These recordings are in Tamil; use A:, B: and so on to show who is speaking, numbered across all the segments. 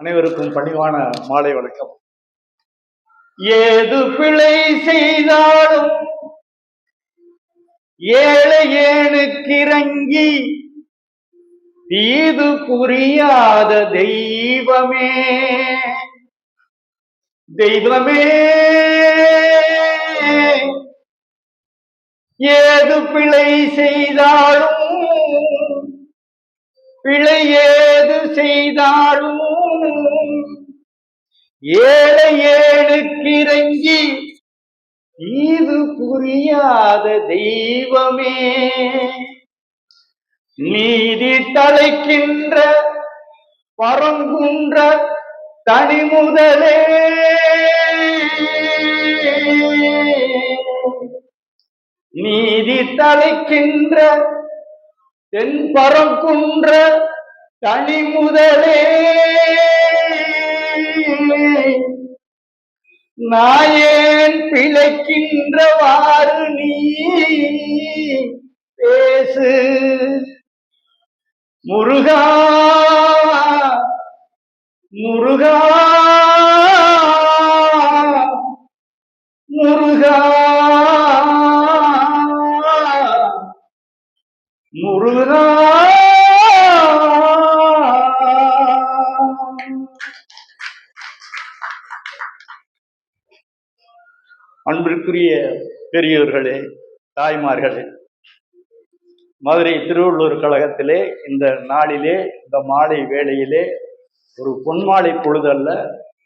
A: அனைவருக்கும் பணிவான மாலை வணக்கம். ஏது பிழை செய்தாலும் ஏழையேனுக்கிறங்கி தீது புரியாத தெய்வமே தெய்வமே, ஏது பிழை செய்தாலும் பிழை ஏது செய்தாலும் ஏழையேனுக்கிறங்கி தீது புரியாத தெய்வமே, நீதி தலைக்கின்ற பரங்குன்ற தனிமுதலே, நீதி தலைக்கின்ற தென் பரங்குன்ற தனிமுதலே, நாயேன் பிழைக்கின்றவாறு நீ பேசு முருகா முருகா முருகா முருகா. அன்பிற்குரிய பெரியோர்களே, தாய்மார்களே, மதுரை திருவள்ளுவர் கழகத்திலே இந்த நாளிலே, இந்த மாலை வேளையிலே ஒரு பொன்மாலை பொழுது அல்ல,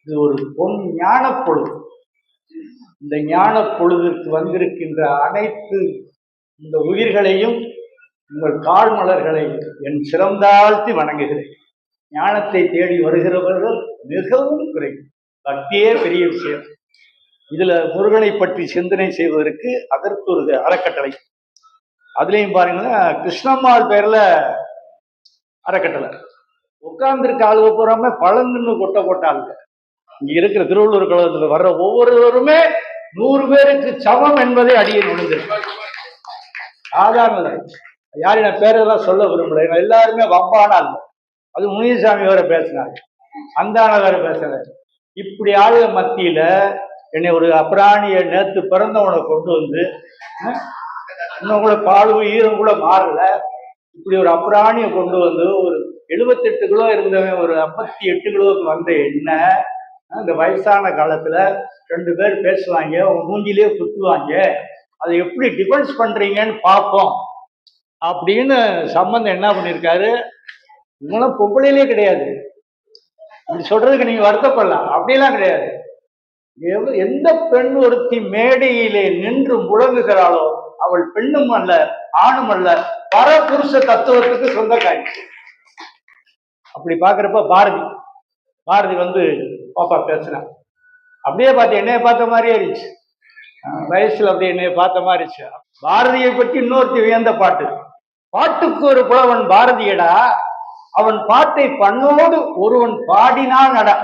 A: இது ஒரு பொன் ஞான பொழுது. இந்த ஞான பொழுதிற்கு வந்திருக்கின்ற அனைத்து இந்த உயிர்களையும் உங்கள் கால் மலர்களை என் சிறந்தாழ்த்தி வணங்குகிறேன். ஞானத்தை தேடி வருகிறவர்கள் மிகவும் குறைவு, பக்தியே பெரிய விஷயம். இதுல முருகனை பற்றி சிந்தனை செய்வதற்கு அதற்கு ஒரு அறக்கட்டளை, அதுலேயும் பாருங்கன்னா கிருஷ்ணம்மாள் பேர்ல அறக்கட்டளை. உட்கார்ந்துருக்க ஆளுக பூராம பழங்குன்னு கொட்ட போட்டாங்க. இங்க இருக்கிற திருவள்ளுவர் கழகத்துல வர்ற ஒவ்வொருவருமே 100 பேருக்கு சமம் என்பதை அடியை நுழைந்திருக்கு. சாதாரண யாரும் நான் பேரெல்லாம் சொல்ல விரும்பல, எல்லாருமே வம்பானால். அது முனிசாமி வேற பேசினாங்க, அந்தான வேற பேசுறாரு. இப்படி ஆளுக மத்தியில என்னை ஒரு அப்ராணிய நேற்று பிறந்தவனை கொண்டு வந்து, இன்னும் கூட பாலும் ஈரம் கூட மாறல, இப்படி ஒரு அப்ராணியை கொண்டு வந்து ஒரு 78 கிலோ இருந்தவன் ஒரு 58 கிலோவுக்கு வந்த என்ன, இந்த வயசான காலத்துல 2 பேர் பேசுவாங்க, உங்க மூஞ்சிலே குத்துவாங்க, அதை எப்படி டிஃபென்ஸ் பண்றீங்கன்னு பார்ப்போம் அப்படின்னு சம்பந்தம் என்ன பண்ணியிருக்காரு. இவங்களாம் பொம்பளையிலே கிடையாது, இப்படி சொல்றதுக்கு நீங்க வருத்தப்படலாம், அப்படிலாம் கிடையாது. எந்த பெண் ஒருத்தி மேடையிலே நின்று முழங்குகிறாளோ அவள் பெண்ணும் அல்ல ஆணும் அல்ல, பரபுருஷ தத்துவத்துக்கு சொந்தக்காரி. அப்படி பாக்குறப்ப பாரதி வந்து பாப்பா பேசுறான், அப்படியே பார்த்து என்னைய பார்த்த மாதிரியே இருந்துச்சு, வயசுல அப்படியே என்னைய பார்த்த மாதிரி இருந்துச்சு. பாரதியை பற்றி இன்னொருத்தி வியந்த பாட்டு, பாட்டுக்கு ஒரு புலவன் பாரதியடா, அவன் பாட்டை பண்ணோடு ஒருவன் பாடினான் அடா,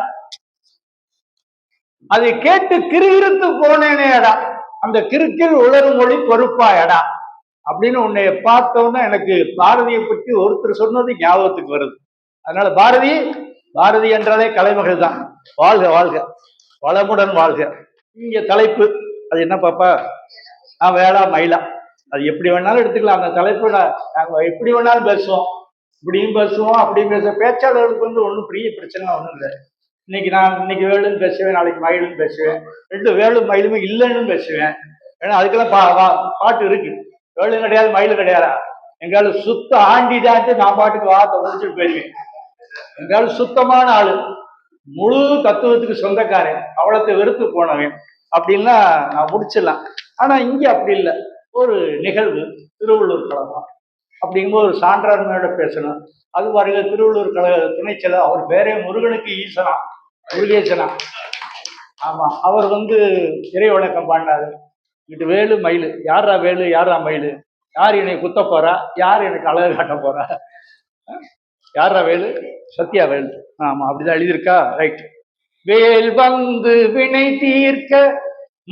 A: அதை கேட்டு கிறுகிறுத்து போனேனேடா, அந்த கிறுக்கில் உளறு மொழி பொறுப்பாயடா அப்படின்னு உன்னை பார்த்தோன்னா எனக்கு பாரதியை பற்றி ஒருத்தர் சொன்னது ஞாபகத்துக்கு வருது. அதனால பாரதி என்றாலே கலைமகள் தான். வாழ்க வாழ்க, வளமுடன் வாழ்க. இங்க தலைப்பு அது என்ன பாப்பா, நான் வேளா மயிலா, அது எப்படி வேணாலும் எடுத்துக்கலாம். அந்த தலைப்பு நாங்கள் எப்படி வேணாலும் பேசுவோம், இப்படியும் பேசுவோம் அப்படியும் பேசுவோம். பேச்சாளர்களுக்கு வந்து ஒன்றும் பெரிய பிரச்சனை ஒன்றும் இல்லை. இன்னைக்கு வேலுன்னு பேசுவேன், நாளைக்கு மயிலுன்னு பேசுவேன், 2 வேலும் மயிலுமே இல்லைன்னு பேசுவேன். ஏன்னா அதுக்கெல்லாம் பாட்டு இருக்கு. வேலும் கிடையாது மயிலும் கிடையாதா, எங்காலும் சுத்த ஆண்டிதாட்டு நான் பாட்டுக்கு வார்த்தை முடிச்சுட்டு போயிருவேன். எங்காலும் சுத்தமான ஆளு, முழு தத்துவத்துக்கு சொந்தக்காரன், அவளத்தை வெறுத்து போனவன் அப்படின்னா நான் முடிச்சிடலாம். ஆனா இங்க அப்படி இல்லை. ஒரு நிகழ்வு திருவள்ளுவர் கழகம் அப்படிங்கும்போது ஒரு சான்றாண்மையோட பேசணும். அது பாருங்க, திருவள்ளுவர் கழக துணைச்செயலர், அவர் பேரே முருகனுக்கு ஈசனா, முருகேசனா. ஆமா, அவர் வந்து இறை வணக்கம் பாடினாரு. இங்கிட்டு வேலு மயிலு, யாரா வேலு யாரா மயிலு, யார் என்னை குத்த போறா, யார் எனக்கு அழகு காட்ட போறா, யாரா வேலு, சத்யா வேலு. ஆமா, அப்படிதான் எழுதியிருக்கா, ரைட். வேல் வந்து வினை தீர்க்க,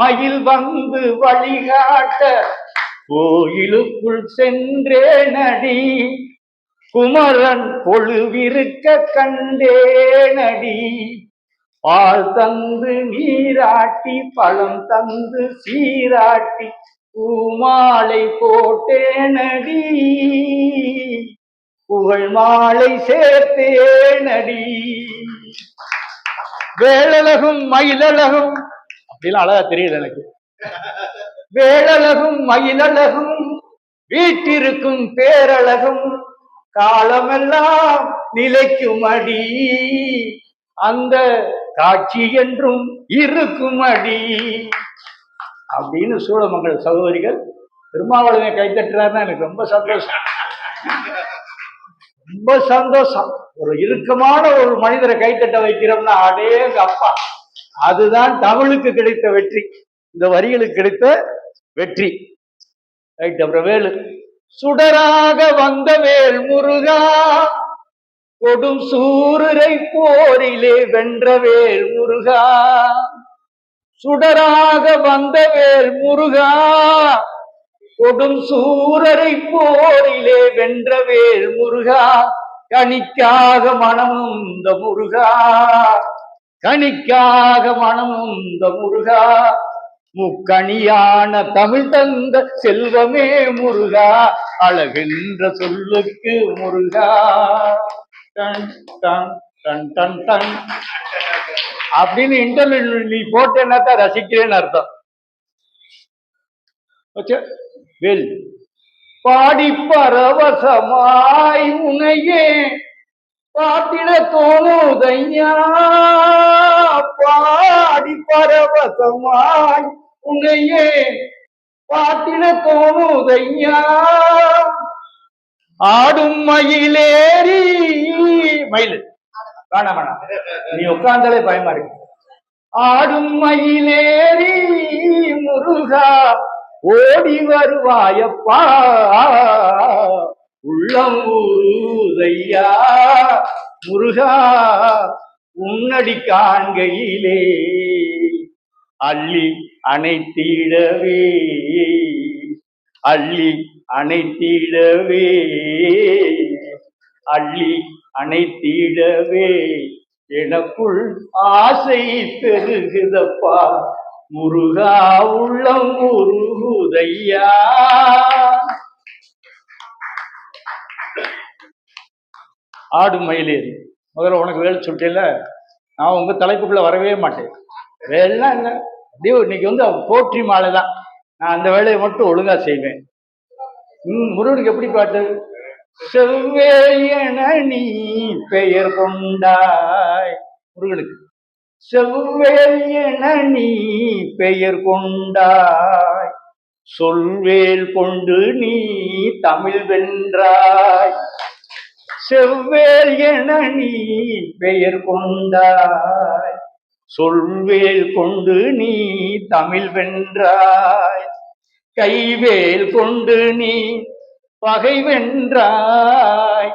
A: மயில் வந்து வழிகாட்ட, கோயிலுக்குள் சென்றே நடி, குமரன் கொழுவிருக்க கண்டேனடி, பால் தந்து நீராட்டி பழம் தந்து சீராட்டி பூமாலை போட்டேனடி, புகழ் மாலை சேர்த்தேனடி. வேளழகும் மயிலழகும் அப்படிலாம் அழகா தெரியுது எனக்கு. வேளழகும் மயிலழகும் வீட்டிருக்கும் பேரழகும் காலமெல்லாம் நிலைக்கும் அடி, அந்த காட்சி என்றும் இருக்கும் அடி அப்படின்னு சூழமங்கல சகோதரிகள் திருமாவளவனை கைத்தட்டுறாருன்னா எனக்கு ரொம்ப சந்தோஷம். ரொம்ப சந்தோஷம். ஒரு இறுக்கமான ஒரு மனிதரை கைத்தட்ட வைக்கிறோம்னா அடேங்க அப்பா, அதுதான் தமிழுக்கு கிடைத்த வெற்றி, இந்த வரிகளுக்கு கிடைத்த வெற்றி. ரைட். அப்புறம் வேலு. சுடராக வந்த வேல் முருகா, கொடும் சூரரை போரிலே வென்ற வேல் முருகா, சுடராக வந்த வேல் முருகா, கொடும் சூரரை போரிலே வென்ற வேல் முருகா, கணிக்காக மனமும் இந்த முருகா, கணிக்காக மனமும் இந்த முருகா, முக்கணியான தமிழ் தந்த செல்வமே முருகா, அழகென்ற சொல்லுக்கு முருகா. டன் டன் டன் டன் டன் அப்படின்னு இன்டர்நெட் நீ போட்டேன்னா தான் ரசிக்கிறேன்னு அர்த்தம். வேல். பாடி பரவசமாய் உனையே பாட்டிட தோணுதையா, பாடி பரவசமாய் உனையே பாட்டிட தோணுதையா, ஆடும் மயிலேறி. மயில் வேணாம் வேணாம், நீ உட்கார்ந்தாலே பயமா இருக்கு. ஆடும் மயிலேறி முருகா ஓடி வருவாயப்பா, உள்ளம் ஊதையா முருகா, உன்னடி காண்கையிலே அள்ளி அணைத்திடவே, அள்ளி அணைத்திடவே, அள்ளி அணைத்திடவே எனக்குள் ஆசை பெருகுதப்பா முருகா, உள்ளம் உருகுதையா. ஆடும் மயிலேறி. முதல்ல உனக்கு வேலை சொல்லிட்டேல, நான் உங்க தலைப்புக்குள்ள வரவே மாட்டேன். வேலைலாம் இல்லை, அப்படியே இன்னைக்கு வந்து போற்றி மாலை தான். நான் அந்த வேலையை மட்டும் ஒழுங்கா செய்வேன். முருகனுக்கு எப்படி பாட்டு? செவ்வேல் என நீ பெயர் கொண்டாய். முருகனுக்கு செவ்வேல் என நீ பெயர் கொண்டாய், சொல்வேல் கொண்டு நீ தமிழ் வென்றாய். செவ்வேல் என நீ பெயர் கொண்டாய், சொல்வேல் கொண்டு நீ தமிழ் வென்றாய். கைவேல் கொண்டு நீ பகை வென்றாய்,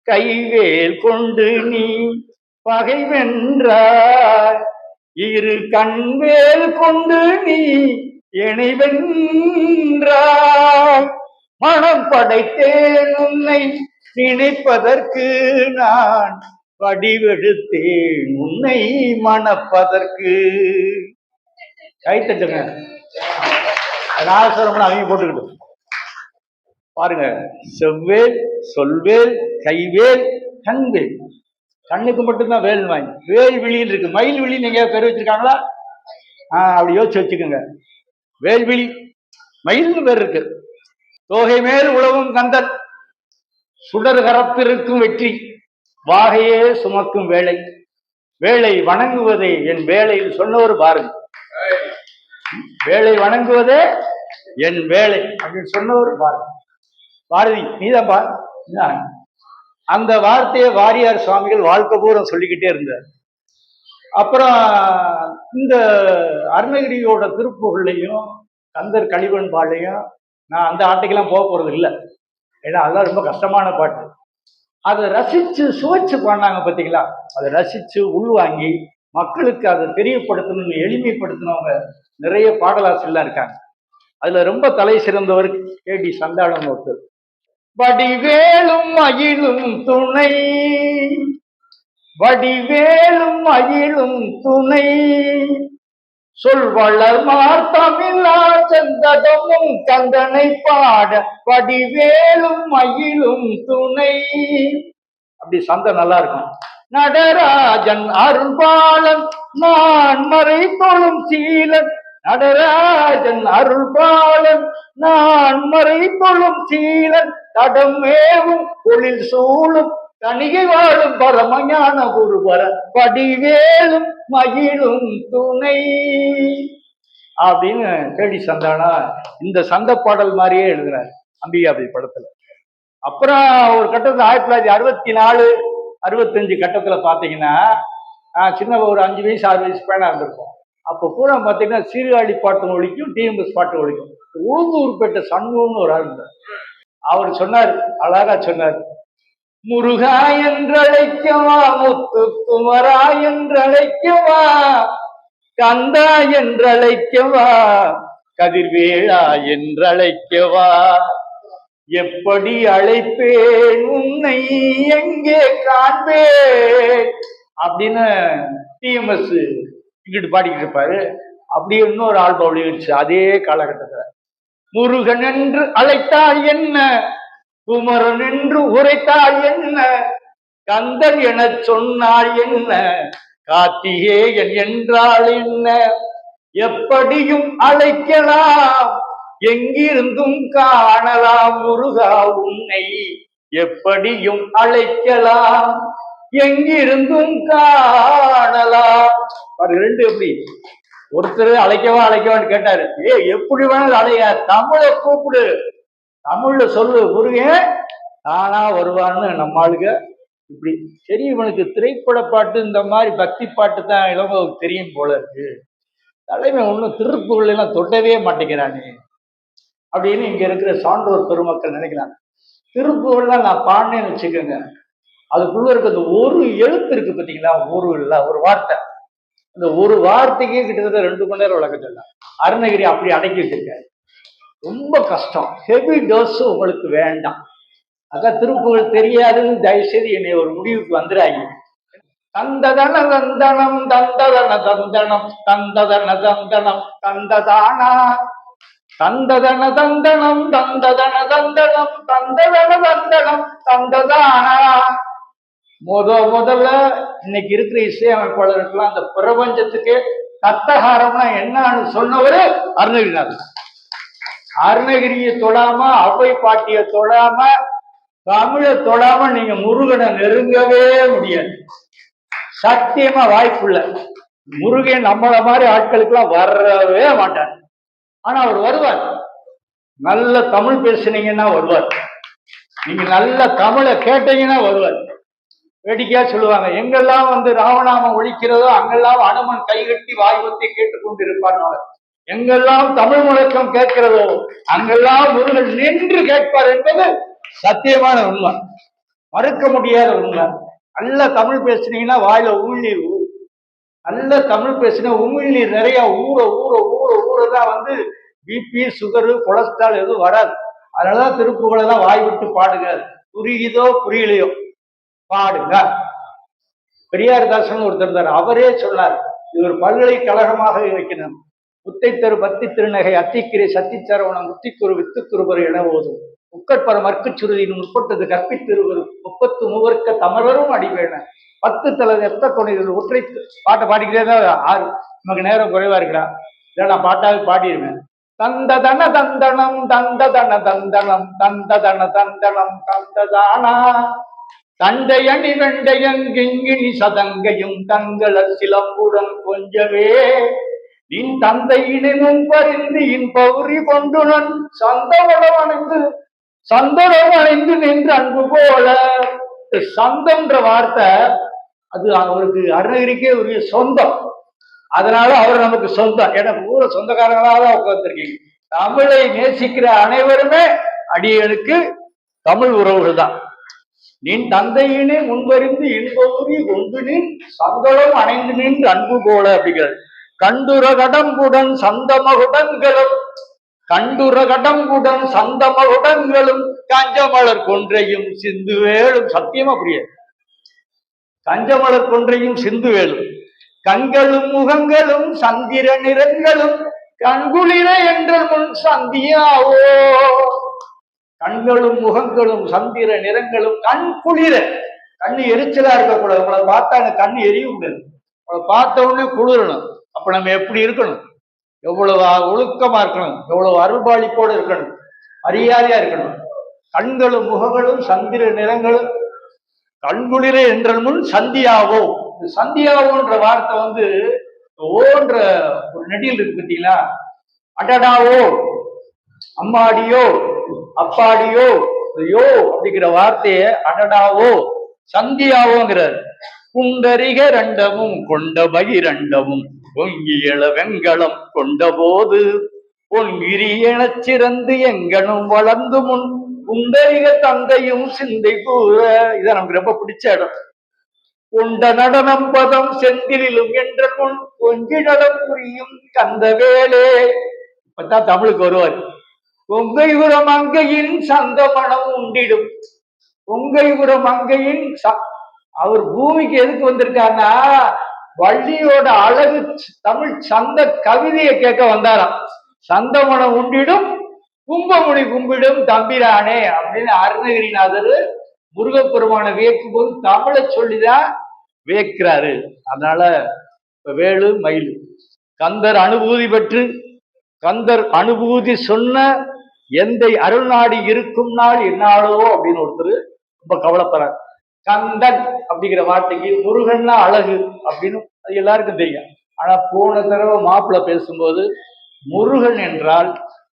A: கைவேல் கொண்டு நீ பகை வென்றாய். இரு கண்வேல் கொண்டு நீ என்னை வென்றாய். மனம் படைத்தேன் உன்னை நினைப்பதற்கு, நான் வடிவெடுத்தேன் உன்னை மணப்பதற்கு. கைத்தட்டுங்க. நாகஸ்வரம்னு அவங்க போட்டுக்கிட்டு பாருங்க. செவ்வேல், சொல்வேல், கைவேல், கண்வேல். கண்ணுக்கு மட்டும்தான் வேல் வாங்கி, வேல் விழின்னு இருக்கு. மயில் விழி நீங்க பேர் வச்சிருக்காங்களா? அப்படி யோசிச்சு வச்சுக்கோங்க. வேல்விழி மயில்னு பேர் இருக்கு. தோகை மேல் உழவும் கந்தன், சுடர் கரப்பிருக்கும் வெற்றி, வாகையே சுமக்கும் வேலை, வேலை வணங்குவதே என் வேலையில் சொன்னவர் பாரதி. வேலை வணங்குவதே என் வேலை அப்படின்னு சொன்னவர் பாரதி. பாரதி நீதான் பா. அந்த வார்த்தையை வாரியார் சுவாமிகள் வாழ்க்கை பூரா சொல்லிக்கிட்டே இருந்தார். அப்புறம் இந்த அருணகிரியோட திருப்புகள்லையும் கந்தர் கலிவன்பாளையும் நான் அந்த ஆட்டைக்கெல்லாம் போக போறது இல்லை. ஏன்னா அதெல்லாம் ரொம்ப கஷ்டமான பாட்டு. அதை ரசிச்சு சுவைச்சு பாடினாங்க பார்த்தீங்களா? அதை ரசிச்சு உள்வாங்கி மக்களுக்கு அதை தெரியப்படுத்தணும்னு எளிமைப்படுத்தினவங்க நிறைய பாடலாசிரியர்லாம் இருக்காங்க. அதுல ரொம்ப தலை சிறந்தவர் கேடி சந்தானம் ஒருத்தர். வடிவேலும் மயிலும் துணை, வடிவேலும் மயிலும் துணை, சொல்வளர் மார்த்தமிழா செந்ததமும் கந்தனை பாட வடிவேலும் மயிலும் துணை. அப்படி சந்தை நல்லா இருக்கும். நடராஜன் அருள்பாலன் நான் மறை தொழும் சீலன், நடராஜன் அருள்பாலன் நான் மறை தொழும் சீலன், தடம் மேவும் தொழில் சூழும் தணிகை வாழும் பரமஞான குருவர வடிவேலும் மகிழும் துணை அப்படின்னு கேடி சந்தானா இந்த சந்த பாடல் மாதிரியே எழுதுறாரு அம்பிகாபதி படத்துல. அப்புறம் ஒரு கட்டத்துல 1964 65 கட்டத்துல பாத்தீங்கன்னா சின்ன ஒரு 5 வயசு 6 வயசு பேனா இருந்திருக்கும். அப்போ பூரா பாத்தீங்கன்னா சீர்காழி பாட்டு ஒழிக்கும், டிஎம்எஸ் பாட்டு ஒழிக்கும். உளுந்தூர்பேட்டை சண்முகம்னு ஒரு ஆள் இருந்தார். அவர் சொன்னார், அழகா சொன்னார், முருகா என்றழைக்கவா, முத்து குமரா என்றழைக்கவா, கந்தா என்றழைக்கவா, கதிர்வேளா என்றழைக்கவா, எப்படி அழைப்பேன் உன்னை எங்கே காண்பேன் அப்படின்னு டிஎம்எஸ் இங்கிட்டு பாடிக்கிட்டு இருப்பாரு. அப்படி இன்னொரு ஆல்பம் வெளியிடுச்சு அதே காலகட்டத்தில். முருகன் என்று அழைத்தால் என்ன, குமரன் என்று உரைத்தால் என்ன, கந்தன் என சொன்னால் என்ன, கார்த்திகேயன் என்றால் என்ன, எப்படியும் அழைக்கலாம் எங்கிருந்தும் காணலாம் முருகா உன்னை, எப்படியும் அழைக்கலாம் எங்கிருந்தும் காணலாம். ரெண்டு எப்படி ஒருத்தர் அழைக்கவா அழைக்கவான்னு கேட்டாரு. எப்படி வேணாலும் அழைய, தமிழை கூப்பிடு, தமிழ்ல சொல்லு, முருகன் தானா வருவான்னு நம்ம ஆளுங்க இப்படி. சரி, இவனுக்கு திரைப்பட பாட்டு இந்த மாதிரி பக்தி பாட்டு தான் இளவனுக்கு தெரியும் போல இருக்கு, தலைமை ஒன்றும் திருப்புகள் எல்லாம் தொட்டவே மாட்டேங்கிறானே அப்படின்னு இங்க இருக்கிற சான்றோர் பெருமக்கள் நினைக்கிறாங்க. திருப்புகள்லாம் நான் பாடினேன்னு வச்சுக்கோங்க, அதுக்குள்ள இருக்க அந்த ஒரு எழுத்து இருக்கு பார்த்தீங்களா, ஒரு வார்த்தை, இந்த ஒரு வார்த்தைக்கே கிட்டத்தட்ட 2 மணி நேரம் விளக்க சொல்லலாம். அருணகிரி அப்படி அடக்கி வச்சிருக்காரு. ரொம்ப கஷ்டம், ஹெவி டோஸ் உங்களுக்கு வேண்டாம். அதான் திருப்புகழ் தெரியாதுன்னு தயவுசெய்து என்னை ஒரு முடிவுக்கு வந்துடாங்க. தந்ததன தந்தனம் தந்ததன தந்தனம் தந்ததன தந்தனம் தந்ததானா, தந்ததன தந்தனம் தந்ததன தந்தனம் தந்ததன தந்தனம் தந்ததானா. முதல்ல இன்னைக்கு இருக்கிற இசையமைப்பாளருக்கெல்லாம் அந்த பிரபஞ்சத்துக்கு தத்தகாரம்னா என்னன்னு சொன்னவரு அருணகிரிநாதன். அருணகிரியை தொடாம, அவை பாட்டிய தொடாம, தமிழை தொடாம நீங்க முருகனை நெருங்கவே முடியாது. சத்தியமா வாய்ப்புள்ள. முருகன் நம்மள மாதிரி ஆட்களுக்கு எல்லாம் வரவே மாட்டார். ஆனா அவர் வருவார். நல்ல தமிழ் பேசுனீங்கன்னா வருவார், நீங்க நல்ல தமிழை கேட்டீங்கன்னா வருவார். வேடிக்கையா சொல்லுவாங்க, எங்கெல்லாம் ராமநாமம் ஒழிக்கிறதோ அங்கெல்லாம் அனுமன் கைகட்டி வாய்வத்தை கேட்டுக்கொண்டு இருப்பார். எங்கெல்லாம் தமிழ் முழக்கம் கேட்கிறதோ அங்கெல்லாம் முருகன் நின்று கேட்பார் என்பது சத்தியமான உண்மை, மறுக்க முடியாத உண்மை. நல்ல தமிழ் பேசுனீங்கன்னா வாயில உமிழ்நீர் ஊறும். நல்ல தமிழ் பேசினா உமிழ்நீர் நிறைய ஊற ஊற ஊற ஊறதான் பிபி, சுகரு, கொலஸ்ட்ரால் எதுவும் வராது. அதனாலதான் திருப்புகளெல்லாம் வாய் விட்டு பாடுங்க, புரியுதோ புரியலையோ பாடுங்க. பெரியார்தாசன் ஒருத்தர் இருந்தார், அவரே சொன்னார், இது ஒரு பல்கலைக்கழகமாக வைக்கணும். முத்தைத்தரு பத்தி திருநகை அத்திக்கிரை சத்திச்சரவணம் முத்திக்குரு வித்துக்குருபர் என ஓதும் முக்கற்பர மற்கு சுருதியின் முற்பட்டது கற்பித்திருவரும் 33 தமரரும் அடிவேன 10 தலது எத்த துணைகள் ஒற்றை பாட்டை பாடிக்கிட்டே தான் நமக்கு நேரம் குறைவா இருக்கிறா. இதை நான் பாட்டாவது பாடிடுவேன். தந்ததன தந்தனம் தந்ததன தந்தனம் தந்ததன தந்தனம் தந்ததானா, தண்டையணி வெண்டையங்கிங்கினி சதங்கையும் தங்கள சிலம்புடன் கொஞ்சவே, நின் தந்தையினும் பரிந்து இன் பௌரி கொண்டுனன் சந்தனம் அணைந்து நின்று அன்பு போல. சந்தம்ன்ற வார்த்தை அது அவருக்கு அருணகிரிக்கே உரிய சொந்தம். அதனால அவர் நமக்கு சொந்தம். எனக்கு ஊர சொந்தக்காரங்களாக உட்கார்ந்துருக்கீங்க. தமிழை நேசிக்கிற அனைவருமே அடியனுக்கு தமிழ் உறவுகள் தான். நின் தந்தையினே முன்பறிந்து இன்பூரி கொண்டு நின் சந்தனம் அணைந்து நின்று அன்பு போல அப்படிங்கிறது. கண்டுர கடம்புடன் சந்தமகுடன்களும் கண்டுர கடம்புடன் சந்தமலுடங்களும் காஞ்சமலர் கொன்றையும் சிந்து வேலும். சத்தியமா புரியாது. கஞ்சமலர் கொன்றையும் சிந்து வேலும். கண்களும் முகங்களும் சந்திர நிறங்களும் கண்குளிர என்ற முன் சந்தியாவோ. கண்களும் முகங்களும் சந்திர நிறங்களும் கண் குளிர. கண்ணு எரிச்சலா இருக்கக்கூடாது. உங்களை பார்த்தா கண்ணு எரிய முடியாது. உங்களை பார்த்த உடனே குளிரணும். அப்ப நம்ம எப்படி இருக்கணும்? எவ்வளவு ஒழுக்கமா இருக்கணும், எவ்வளவு அருள்பாளிப்போடு இருக்கணும், மரியாதையா இருக்கணும். கண்களும் முகங்களும் சந்திர நிறங்களும் கண்குளிர என்ற முன் சந்தியாவோ. சந்தியாவோன்ற வார்த்தை ஓன்ற ஒரு நெடியில் இருக்கு பார்த்தீங்களா? அடடாவோ, அம்மாடியோ, அப்பாடியோ, யோ அப்படிங்கிற வார்த்தைய அடடாவோ சந்தியாவோங்கிறார். குண்டரிக ரண்டமும் கொண்ட பகிரண்டமும் பொங்கியள வெண்களம் கொண்ட போது பொன்கிரி எனச் சிறந்து எங்கனும் வளர்ந்து முன் குண்டரிக தந்தையும் சிந்தை கூற. இதான் நமக்கு ரொம்ப பிடிச்ச இடம். கொண்ட நடனம் பதம் செந்திலும் என்ற முன் கொஞ்சி நடம் புரியும் கந்த வேலே. இப்பதான் தமிழுக்கு வருவார். கொங்கைபுரம் அங்கையின் சந்த மனம் உண்டிடும். கொங்கைபுரம் அங்கையின் அவர் பூமிக்கு எதுக்கு வந்திருக்காருன்னா வள்ளியோட அழகு தமிழ் சந்த கவிதையை கேட்க வந்தாராம். சந்தமனம் உண்டிடும் கும்பமுனி கும்பிடும் தம்பிரானே அப்படின்னு அருணகிரிநாதர் முருகப்பெருமான வியக்கும் போது தமிழை சொல்லிதான் வியக்கிறாரு. அதனால வேலு மயில் கந்தர் அனுபூதி பெற்று கந்தர் அனுபூதி சொன்ன எந்த அருள்நாடி இருக்கும் நாள் என்னாலோ அப்படின்னு ஒருத்தர் ரொம்ப கவலைப்படுறார். கந்தன் அப்படிங்கிற வார்த்தைக்கு முருகன்னா அழகு அப்படின்னு அது எல்லாருக்கும் தெரியும். ஆனா போன தடவை மாப்பிள்ளை பேசும்போது முருகன் என்றால்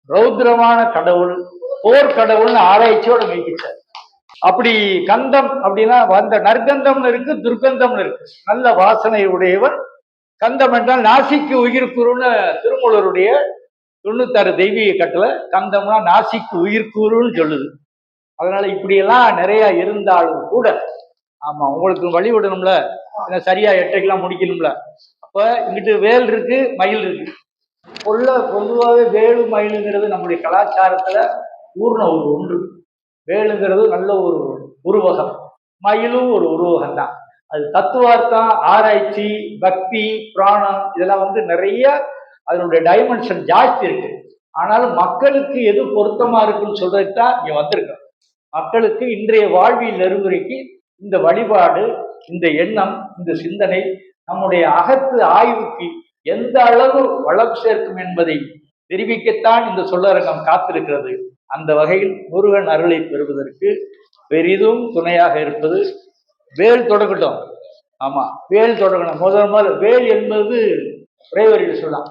A: ரௌத்ரமான கடவுள், போர் கடவுள்னு ஆராய்ச்சியோட மெய்ப்பிச்சார். அப்படி கந்தம் அப்படின்னா வந்த நற்கந்தம்னு இருக்கு, துர்கந்தம்னு இருக்கு. நல்ல வாசனை உடையவர். கந்தம் என்றால் நாசிக்கு உயிர்கூறுன்னு திருமூலருடைய 96 தெய்வீக கட்டளை. கந்தம்னா நாசிக்கு உயிர்கூறுன்னு சொல்லுது. அதனால இப்படியெல்லாம் நிறைய இருந்தாலும் கூட ஆமா உங்களுக்கு வழி விடணும்ல, சரியா 8:00க்கெல்லாம் முடிக்கணும்ல. அப்ப இங்கிட்டு வேல் இருக்கு, மயில் இருக்கு. பொதுவாகவே வேலு மயிலுங்கிறது நம்முடைய கலாச்சாரத்துல ஊர்ன ஒரு ஒன்று. வேலுங்கிறது நல்ல ஒரு உருவகம், மயிலும் ஒரு உருவகம் தான். அது தத்துவார்த்தம், ஆராய்ச்சி, பக்தி, புராணம் இதெல்லாம் நிறைய அதனுடைய டைமென்ஷன் ஜாஸ்தி இருக்கு. ஆனாலும் மக்களுக்கு எது பொருத்தமா இருக்குன்னு சொல்றதுக்கு தான் இங்க வந்திருக்கோம். மக்களுக்கு இன்றைய வாழ்வியல் நெறிமுறைக்கு இந்த வழிபாடு, இந்த எண்ணம், இந்த சிந்தனை நம்முடைய அகத்து ஆய்வுக்கு எந்த அளவு வளம் சேர்க்கும் என்பதை தெரிவிக்கத்தான் இந்த சொல்லரங்கம் காத்திருக்கிறது. அந்த வகையில் முருகன் அருளை பெறுவதற்கு பெரிதும் துணையாக இருப்பது வேல் தொடங்கட்டும். ஆமா, வேல் தொடங்கணும். முதல் வேல் என்பது உரைவரியில் சொல்லலாம்.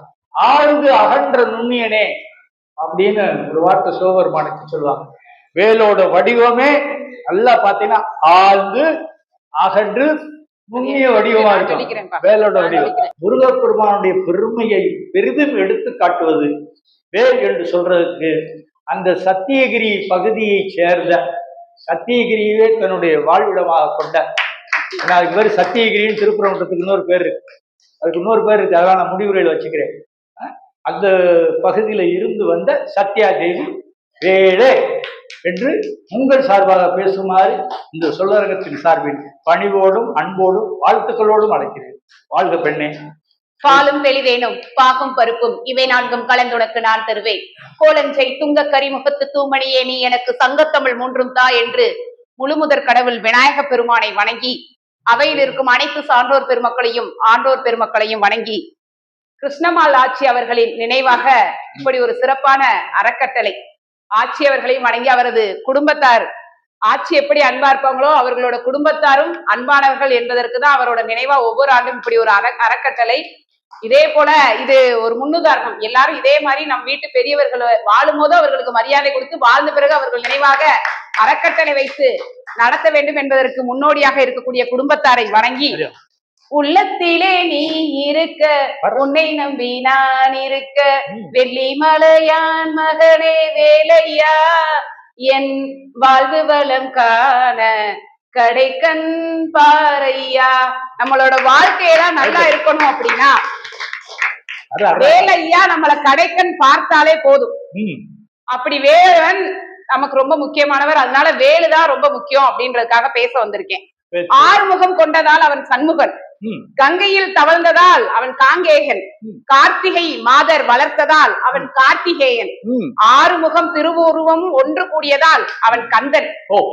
A: ஆழ்ந்து அகன்ற நுண்ணியனே அப்படின்னு ஒரு வார்த்தை சிவபெருமானுக்கு சொல்லுவாங்க. வேலோட வடிவமே நல்லா பாத்தீங்கன்னா ஆழ்ந்து அகன்று நுண்ணிய வடிவமா இருக்கும் வேலோட வடிவம். முருகப்பெருமானுடைய பெருமையை பெரிதும் எடுத்து காட்டுவது வேல் என்று சொல்றதுக்கு அந்த சத்தியகிரி பகுதியை சேர்ந்த, சத்தியகிரியே தன்னுடைய வாழ்விடமாக கொண்ட, அதுக்கு பேர் சத்தியகிரின்னு திருப்பரங்குன்றத்துக்கு இன்னொரு பேர் இருக்கு, அதுக்கு இன்னொரு பேர் இருக்கு, அதெல்லாம் நான் முடிவுரையில் வச்சுக்கிறேன். அந்த பகுதியில இருந்து வந்த சத்யா தேவி வேலே என்று உங்கள் சார்பாக பேசுமாறு இந்த சொல்லரங்கத்தின் சார்பில் பணிவோடும் அன்போடும் வாழ்த்துக்களோடும் அழைக்கிறேன். வாழ்க பெண்ணே.
B: பாலும் தெளிவேனும் பாகும் பருப்பும் இவை 4 கலந்துனக்கு நான் தருவேன். கோலஞ்சை துங்க கரிமுகத்து தூமணியே நீ எனக்கு சங்கத்தமிழ் 3 தா என்று முழுமுதற் கடவுள் விநாயக பெருமானை வணங்கி, அவையில் இருக்கும் அனைத்து சான்றோர் பெருமக்களையும் ஆண்டோர் பெருமக்களையும் வணங்கி, கிருஷ்ணமால் ஆட்சி அவர்களின் நினைவாக இப்படி ஒரு சிறப்பான அறக்கட்டளை ஆட்சி அவர்களையும் வணங்கி, அவரது குடும்பத்தார் ஆட்சி எப்படி அன்பா இருப்பாங்களோ அவர்களோட குடும்பத்தாரும் அன்பானவர்கள் என்பதற்கு தான் அவரோட நினைவா ஒவ்வொரு ஆண்டும் இப்படி ஒரு அறக்கட்டளை. இதே போல இது ஒரு முன்னுதாரணம். எல்லாரும் இதே மாதிரி நம் வீட்டு பெரியவர்கள் வாழும் போது அவர்களுக்கு மரியாதை கொடுத்து, வாழ்ந்த பிறகு அவர்கள் நினைவாக அறக்கட்டளை வைத்து நடத்த வேண்டும் என்பதற்கு முன்னோடியாக இருக்கக்கூடிய குடும்பத்தாரை வணங்கி, உள்ளத்திலே நீ இருக்க உன்னை நம்பி நான் இருக்க வெள்ளி மலையான் மகனே வேலையா என் வாழ்வு வளம் காண கடைக்கண் பாறையா. நம்மளோட வாழ்க்கையெல்லாம் நல்லா இருக்கணும் அப்படின்னா வேலையா நம்மள கடைக்கண் பார்த்தாலே போதும். அப்படி வேலன் நமக்கு ரொம்ப முக்கியமானவர். அதனால வேலுதான் ரொம்ப முக்கியம் அப்படின்றதுக்காக பேச வந்திருக்கேன். ஆறுமுகம் கொண்டதால் அவன் சண்முகன், கங்கையில் தவழ்ந்ததால் அவன் காங்கேயன், கார்த்திகை மாதர் வளர்த்ததால் அவன் கார்த்திகேயன், ஆறுமுகம் திருவுருவம் ஒன்று கூடியதால் அவன் கந்தன்,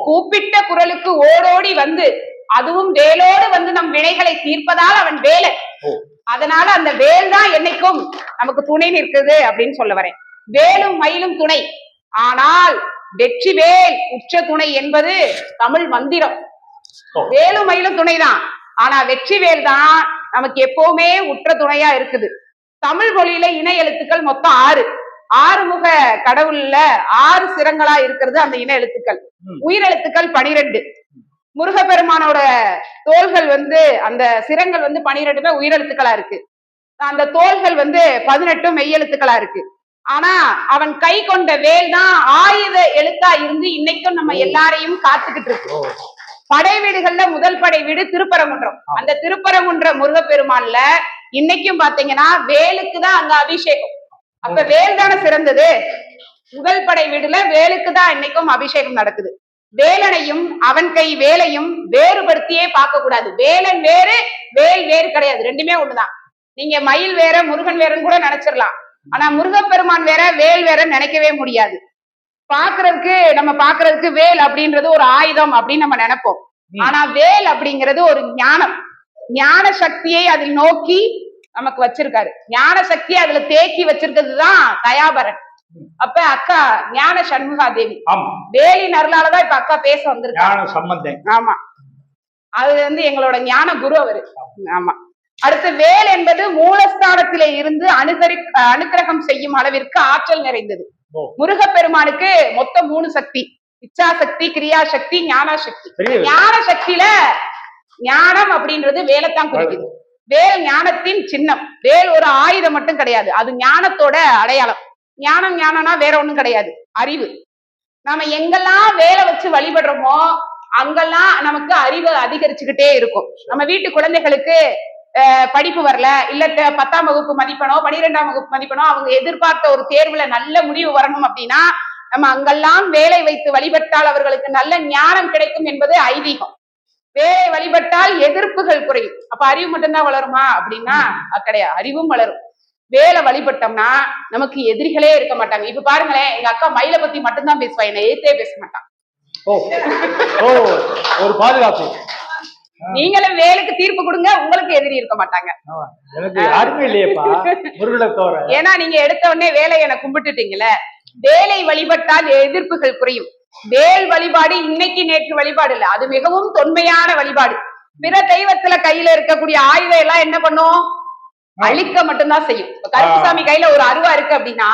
B: கூப்பிட்ட குரலுக்கு ஓடோடி வந்து அதுவும் வேலோடு வந்து நம் வினைகளை தீர்ப்பதால் அவன் வேலன். அதனால அந்த வேல் தான் என்னைக்கும் நமக்கு துணை நிற்குது அப்படின்னு சொல்ல வரேன். வேலும் மயிலும் துணை, ஆனால் வெற்றி வேல் உற்ற துணை என்பது தமிழ் மந்திரம். வேலும் மயிலும் துணைதான், ஆனா வெற்றி வேல் தான் நமக்கு எப்பவுமே உற்ற துணையா இருக்குது. தமிழ் மொழியில இணை எழுத்துக்கள் மொத்தம் 6. ஆறுமுக கடவுள்ல 6 சிரங்களா இருக்கிறது அந்த இன எழுத்துக்கள். உயிரெழுத்துக்கள் 12. முருகப்பெருமானோட தோள்கள் வந்து அந்த சிரங்கள் வந்து 12 உயிரெழுத்துக்களா இருக்கு. அந்த தோள்கள் வந்து 18 மெய்யெழுத்துக்களா இருக்கு. ஆனா அவன் கை கொண்ட வேல் தான் ஆயுத எழுத்தா இருந்து இன்னைக்கும் நம்ம எல்லாரையும் காத்துக்கிட்டு இருக்கு. படை வீடுகள்ல முதல் படை வீடு திருப்பரங்குன்றம். அந்த திருப்பரங்குன்றம் முருகப்பெருமான்ல இன்னைக்கும் பாத்தீங்கன்னா வேலுக்கு தான் அங்க அபிஷேகம். அப்ப வேல் தானே சிறந்தது. முதல் படை வீடுல வேலுக்கு தான் இன்னைக்கும் அபிஷேகம் நடக்குது. வேலனையும் அவன் கை வேலையும் வேறுபடுத்தியே பார்க்க கூடாது. வேலன் வேறு, வேல் வேறு கிடையாது. ரெண்டுமே ஒண்ணுதான். நீங்க மயில் வேற முருகன் வேறன்னு கூட நினைச்சிடலாம். ஆனா முருகப்பெருமான் வேற வேல் வேற நினைக்கவே முடியாது. நம்ம பாக்குறதுக்கு வேல் அப்படின்றது ஒரு ஆயுதம் அப்படின்னு நம்ம நினைப்போம். ஆனா வேல் அப்படிங்கிறது ஒரு ஞானம். ஞான சக்தியை அதில் நோக்கி நமக்கு வச்சிருக்காரு. ஞான சக்தியை அதுல தேக்கி வச்சிருக்கிறதுதான் தயாபரன். அப்ப அக்கா ஞான சண்முகா தேவி வேலின் அருளாலதான் இப்ப அக்கா பேச வந்திருக்காங்க. ஆமா, அது வந்து எங்களோட ஞான குரு அவரு. ஆமா. அடுத்து வேல் என்பது மூலஸ்தானத்திலே இருந்து அனுக்கிரகம் செய்யும் அளவிற்கு ஆற்றல் நிறைந்தது. முருகப்பெருமானுக்கு மொத்தம் 3 சக்தி: இச்சா சக்தி, கிரியா சக்தி, ஞான சக்தி. ஞான சக்தியில ஞானம் அப்படின்றது வேலைத்தான் குறிக்குது. வேல் ஞானத்தின் சின்னம். வேல் ஒரு ஆயுதம் மட்டும் கிடையாது, அது ஞானத்தோட அடையாளம். ஞானம்னா வேற ஒண்ணும் கிடையாது, அறிவு. நாம எங்கெல்லாம் வேலை வச்சு வழிபடுறோமோ அங்கெல்லாம் நமக்கு அறிவு அதிகரிச்சுக்கிட்டே இருக்கும். நம்ம வீட்டு குழந்தைகளுக்கு படிப்பு வரல, இல்ல 10ஆம் வகுப்பு மதிப்பெனோ 12ஆம் வகுப்பு மதிப்பெனோ அவங்க எதிர்பார்த்த ஒரு தேர்வுல நல்ல முடிவு வரணும் அப்படின்னா நம்ம அங்கெல்லாம் வேலை வைத்து வழிபட்டால் அவர்களுக்கு நல்ல ஞானம் கிடைக்கும் என்பது ஐதீகம். வேலை வழிபட்டால் எதிர்ப்புகள் குறையும். அப்ப அறிவு மட்டும்தான் வளருமா அப்படின்னா கிடையாது, அறிவும் வளரும். வேலை வழிபட்டோம்னா நமக்கு எதிரிகளே இருக்க மாட்டாங்க. இப்ப பாருங்களேன், எங்க அக்கா மயிலை பத்தி மட்டும்தான் பேசுவா, என்னை எதிர்த்தே பேச மாட்டான்.
A: ஒரு பாதுகாப்பு.
B: நீங்களும் வேலுக்கு தீர்ப்பு கொடுங்க, உங்களுக்கு எதிரி இருக்க மாட்டாங்க. ஏன்னா நீங்க எடுத்த உடனே வேலை என கும்பிட்டுட்டீங்கல்ல. வேலை வழிபட்டால் எதிர்ப்புகள் குறையும். வேல் வழிபாடு இன்னைக்கு நேற்று வழிபாடு இல்ல, அது மிகவும் தொன்மையான வழிபாடு. பிற தெய்வத்துல கையில இருக்கக்கூடிய ஆயுதம் எல்லாம் என்ன பண்ணும்? அழிக்க மட்டும்தான் செய்யும். கருப்புசாமி கையில ஒரு அருவா இருக்கு அப்படின்னா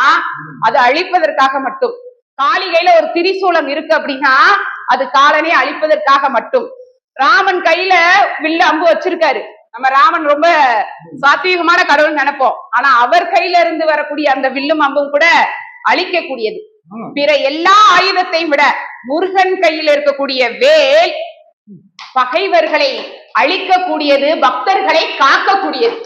B: அது அழிப்பதற்காக மட்டும். காளி கையில ஒரு திரிசூலம் இருக்கு அப்படின்னா அது காலனை அழிப்பதற்காக மட்டும். ராமன் கையில வில்லு அம்பு வச்சிருக்காரு. நம்ம ராமன் ரொம்ப சாத்வீகமான கடவுள் நினைப்போம். ஆனா அவர் கையில இருந்து வரக்கூடிய அந்த வில்லும் அம்பும் கூட அழிக்கக்கூடியது. பிற எல்லா ஆயுதத்தையும் விட முருகன் கையில் இருக்கக்கூடிய வேல் பகைவர்களை அழிக்கக்கூடியது, பக்தர்களை காக்கக்கூடியது.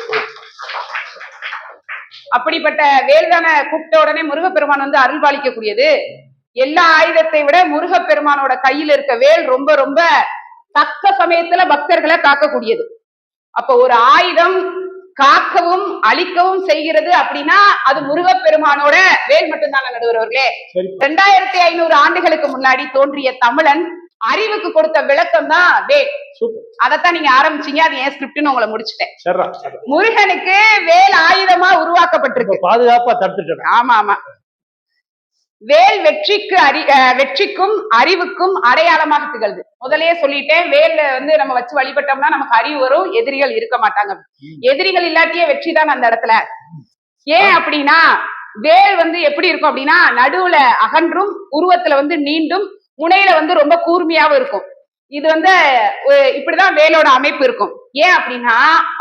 B: அப்படிப்பட்ட வேல்தான கூப்பிட்ட உடனே முருகப்பெருமான் வந்து அருள் பாலிக்கக்கூடியது. எல்லா ஆயுதத்தை விட முருகப்பெருமானோட கையில் இருக்க வேல் ரொம்ப ரொம்ப தக்க சமயத்துல பக்தர்களை காக்கக்கூடியது. அப்ப ஒரு ஆயுதம் காக்கவும் அழிக்கவும் செய்கிறது அப்படின்னா அது முருகப்பெருமானோட வேல் மட்டும்தான். நடுவர்களே, 2500 ஆண்டுகளுக்கு முன்னாடி தோன்றிய தமிழன் அறிவுக்கு கொடுத்த விளக்கம் தான் வேல். அதத்தான் நீங்க ஆரம்பிச்சீங்க, அது ஏன் ஸ்கிரிப்ட்னு உங்களை முடிச்சுட்டேன். முருகனுக்கு வேல் ஆயுதமா உருவாக்கப்பட்டிருக்கு,
A: பாதுகாப்பா தடுத்துட்டேன்.
B: ஆமா ஆமா. வேல் வெற்றிக்கும் அறிவுக்கும் அடையாளமாக திகழ்து. முதலே சொல்லிட்டேன், வேல் வந்து நம்ம வச்சு வழிபட்டோம்னா நமக்கு அறிவு வரும், எதிரிகள் இருக்க மாட்டாங்க. எதிரிகள் இல்லாட்டியே வெற்றி தான் அந்த இடத்துல. ஏன் அப்படின்னா வேல் வந்து எப்படி இருக்கும் அப்படின்னா நடுவுல அகன்றும், உருவத்துல வந்து நீண்டும், முனையில வந்து ரொம்ப கூர்மையாவும் இருக்கும். இது வந்து இப்படிதான் வேலோட அமைப்பு இருக்கும். ஏன் அப்படின்னா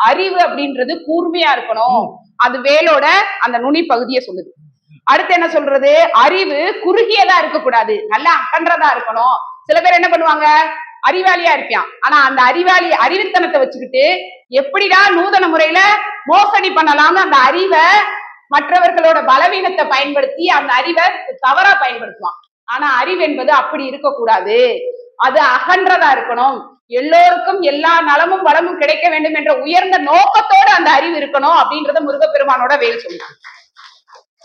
B: அறிவு அப்படின்றது கூர்மையா இருக்கணும், அது வேலோட அந்த நுனி பகுதியை சொல்லுது. அடுத்து என்ன சொல்றது? அறிவு குறுகியதா இருக்கக்கூடாது, நல்லா அகன்றதா இருக்கணும். சில பேர் என்ன பண்ணுவாங்க, அறிவாளியா இருப்பான், ஆனா அந்த அறிவுத்தனத்தை வச்சுக்கிட்டு எப்படிடா நூதன முறையில மோசடி பண்ணலாம்னு அந்த அறிவை மற்றவர்களோட பலவீனத்தை பயன்படுத்தி அந்த அறிவை தவறா பயன்படுத்துவான். ஆனா அறிவு என்பது அப்படி இருக்கக்கூடாது, அது அகன்றதா இருக்கணும். எல்லோருக்கும் எல்லா நலமும் வளமும் கிடைக்க வேண்டும் என்ற உயர்ந்த நோக்கத்தோடு அந்த அறிவு இருக்கணும் அப்படின்றத முருகப்பெருமானோட வேல் சொன்னான்.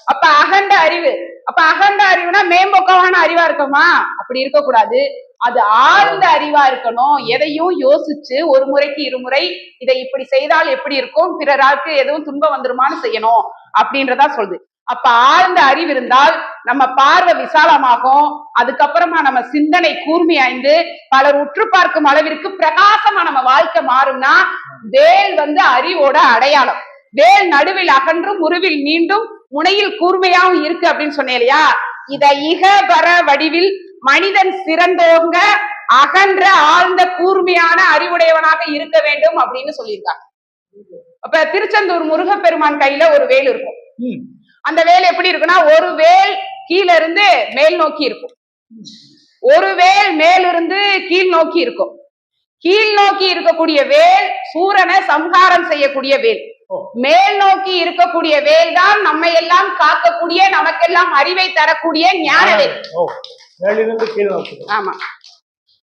B: அப்ப அகண்ட அறிவு, அப்ப அகண்ட அறிவுனா மேம்போக்கமான அறிவா இருக்குமா? அப்படி இருக்கக்கூடாது, அது ஆழ்ந்த அறிவா இருக்கணும். எதையும் யோசிச்சு ஒரு முறைக்கு இருமுறை இதை இப்படி செய்தால் எப்படி இருக்கும், பிறராக்கு எதுவும் துன்பம் வந்துருமான்னு செய்யணும் அப்படின்றதா சொல்லுது. அப்ப ஆழ்ந்த அறிவு இருந்தால் நம்ம பார்வை விசாலமாகும், அதுக்கப்புறமா நம்ம சிந்தனை கூர்மையாய்ந்து பலர் உற்று பார்க்கும் அளவிற்கு பிரகாசமா நம்ம வாழ்க்கை மாறும்னா வேல் அறிவோட அடையாளம். வேல் நடுவில் அகன்றும் உருவில் மீண்டும் முனையில் கூர்மையாவும் இருக்கு அப்படின்னு சொன்னேன் இல்லையா? இத இகபர வடிவில் மனிதன் சிறந்தோங்க அகன்ற ஆழ்ந்த கூர்மையான அறிவுடையவனாக இருக்க வேண்டும் அப்படின்னு சொல்லியிருக்காங்க. அப்ப திருச்செந்தூர் முருகப்பெருமான் கையில ஒரு வேல் இருக்கும். அந்த வேல் எப்படி இருக்குன்னா, ஒரு வேல் கீழ இருந்து மேல் நோக்கி இருக்கும், ஒரு வேல் மேலிருந்து கீழ் நோக்கி இருக்கும். கீழ் நோக்கி இருக்கக்கூடிய வேல் சூரனை சம்ஹாரம் செய்யக்கூடிய வேல், மேல் நோக்கி இருக்கக்கூடிய வேல் தான் நம்மை எல்லாம் காக்கக்கூடிய நமக்கெல்லாம் அறிவை தரக்கூடிய ஞான வேல். ஆமா,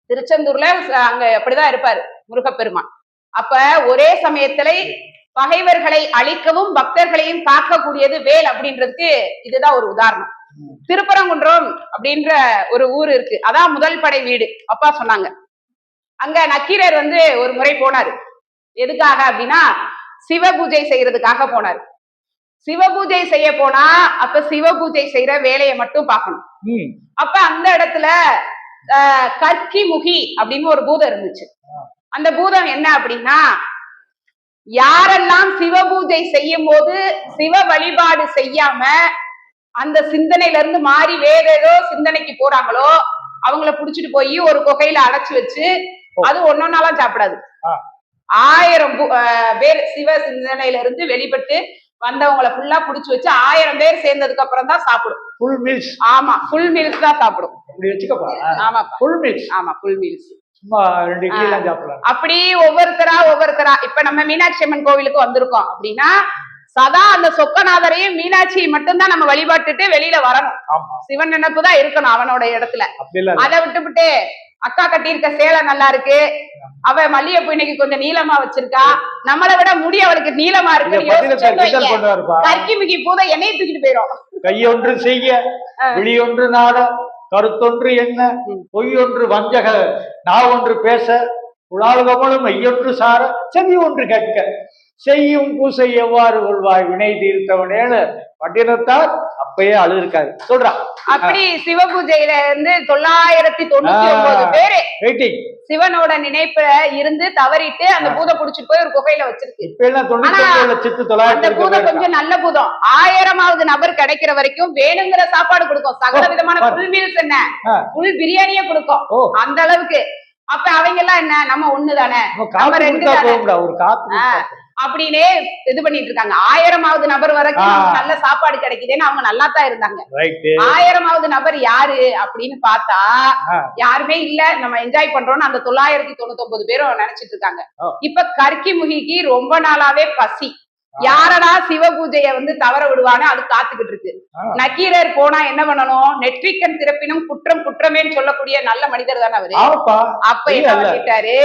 B: திருச்செந்தூர்ல அங்க அப்படிதான் இருப்பாரு முருகப்பெருமான். அப்ப ஒரே சமயத்துல பகைவர்களை அழிக்கவும் பக்தர்களையும் காக்கக்கூடியது வேல் அப்படின்றதுக்கு இதுதான் ஒரு உதாரணம். திருப்பரங்குன்றம் அப்படின்ற ஒரு ஊர் இருக்கு, அதான் முதல் படை வீடு. அப்பா சொன்னாங்க, அங்க நக்கீரர் ஒரு முறை போனாரு. எதுக்காக அப்படின்னா சிவ பூஜை செய்யறதுக்காக போனாரு. சிவ பூஜை செய்ய போனா அப்ப சிவ பூஜை செய்யற வேலையை மட்டும் பார்க்கணும். அப்ப அந்த இடத்துல கற்கி முகி அப்படின்னு ஒரு பூதம் இருந்துச்சு. அந்த பூதம் என்ன அப்படின்னா, யாரெல்லாம் சிவ பூஜை செய்யும் போது சிவ வழிபாடு செய்யாம அந்த சிந்தனையில இருந்து மாறி வேற ஏதோ சிந்தனைக்கு போறாங்களோ அவங்கள புடிச்சிட்டு போய் ஒரு குகையில அடைச்சு வச்சு, அது ஒன்னொன்னாலாம் சாப்பிடாது, 1000 பேர் சிவ சிந்தனையில இருந்து வெளிப்பட்டு வந்தவங்களை ஃபுல்லா புடிச்சு வச்சு 1000 பேர் சேர்ந்ததுக்கு அப்புறம் தான் சாப்பிடும். Full meals. ஆமா, ஃபுல் மீல்ஸ் தான் சாப்பிடும். ஆமா, ஃபுல் மீல்ஸ். ஆமா, ஃபுல் மீல்ஸ். அப்படி ஒவ்வொருத்தரா இப்ப நம்ம மீனாட்சி அம்மன் கோவிலுக்கு வந்திருக்கோம் அப்படின்னா சதா அந்த சொக்கநாதரையும் மீனாட்சியை மட்டும்தான் நம்ம வழிபாட்டுட்டு வெளியில வரணும். சிவன் நினைப்பு தான் இருக்கணும் அவனோட இடத்துல. அதை விட்டுவிட்டு அக்கா கட்டியிருக்க சேலை நல்லா இருக்கு, அவ மல்லிகைப்பூ இன்னைக்கு கொஞ்சம் நீளமா வச்சிருக்கா, நம்மளை விட முடி அவளுக்கு நீளமா இருக்கு, கற்கி மிகி பூத எண்ணெயை தூக்கிட்டு போயிடும்.
A: கையொன்று செய்ய விழியொன்று நாட கருத்தொன்று என்ன பொய்யொன்று வஞ்சக நாவொன்று பேச உலாழ்கமலும் மெய்யொன்று சார செவி ஒன்று கேட்க செய்யும் பூசை எவ்வாறு கொள்வாய் வினை தீர்த்தவனேன்னு பட்டினத்தார் அப்பயே அழுதுருக்காரு சொல்றான்.
B: அப்படி சிவ பூஜையில இருந்து 999 பேரு சிவனோட நினைப்புல இருந்து தவறிட்டு அந்த பூதம் புடிச்சிட்டு போய் ஒரு குகையில வச்சிருக்கு. அந்த பூதம் கொஞ்சம் நல்ல பூதம், 1000வது நபர் கிடைக்கிற வரைக்கும் வேணுங்கிற சாப்பாடு கொடுக்கும், சகல விதமான புல் மீல்ஸ் என்ன புல் பிரியாணியே கொடுக்கும் அந்த அளவுக்கு. அப்ப அவங்க எல்லாம் என்ன, நம்ம ஒண்ணுதானே, நம்ம 2 அப்படின்னே இது பண்ணிட்டு இருக்காங்க. 1000வது நபர் வரைக்கும் நல்ல சாப்பாடு கிடைக்குதுன்னு அவங்க நல்லா தான் இருந்தாங்க. 1000வது நபர் யாரு அப்படின்னு பார்த்தா யாருமே இல்ல, நம்ம என்ஜாய் பண்றோம்னு அந்த 999 பேரும் நினைச்சிட்டு இருக்காங்க. இப்ப கற்கி முகிக்கு ரொம்ப நாளாவே பசி, யாரடா சிவ பூஜைய தவற விடுவானு அது காத்துக்கிட்டு இருக்கு. நக்கீரர் போனா என்ன பண்ணணும், நெற்றிக்கண் திறப்பினும் குற்றம் குற்றமேன்னு சொல்லக்கூடிய நல்ல மனிதர் தானே அவரு. அப்ப என்ன பண்ணிட்டாரு,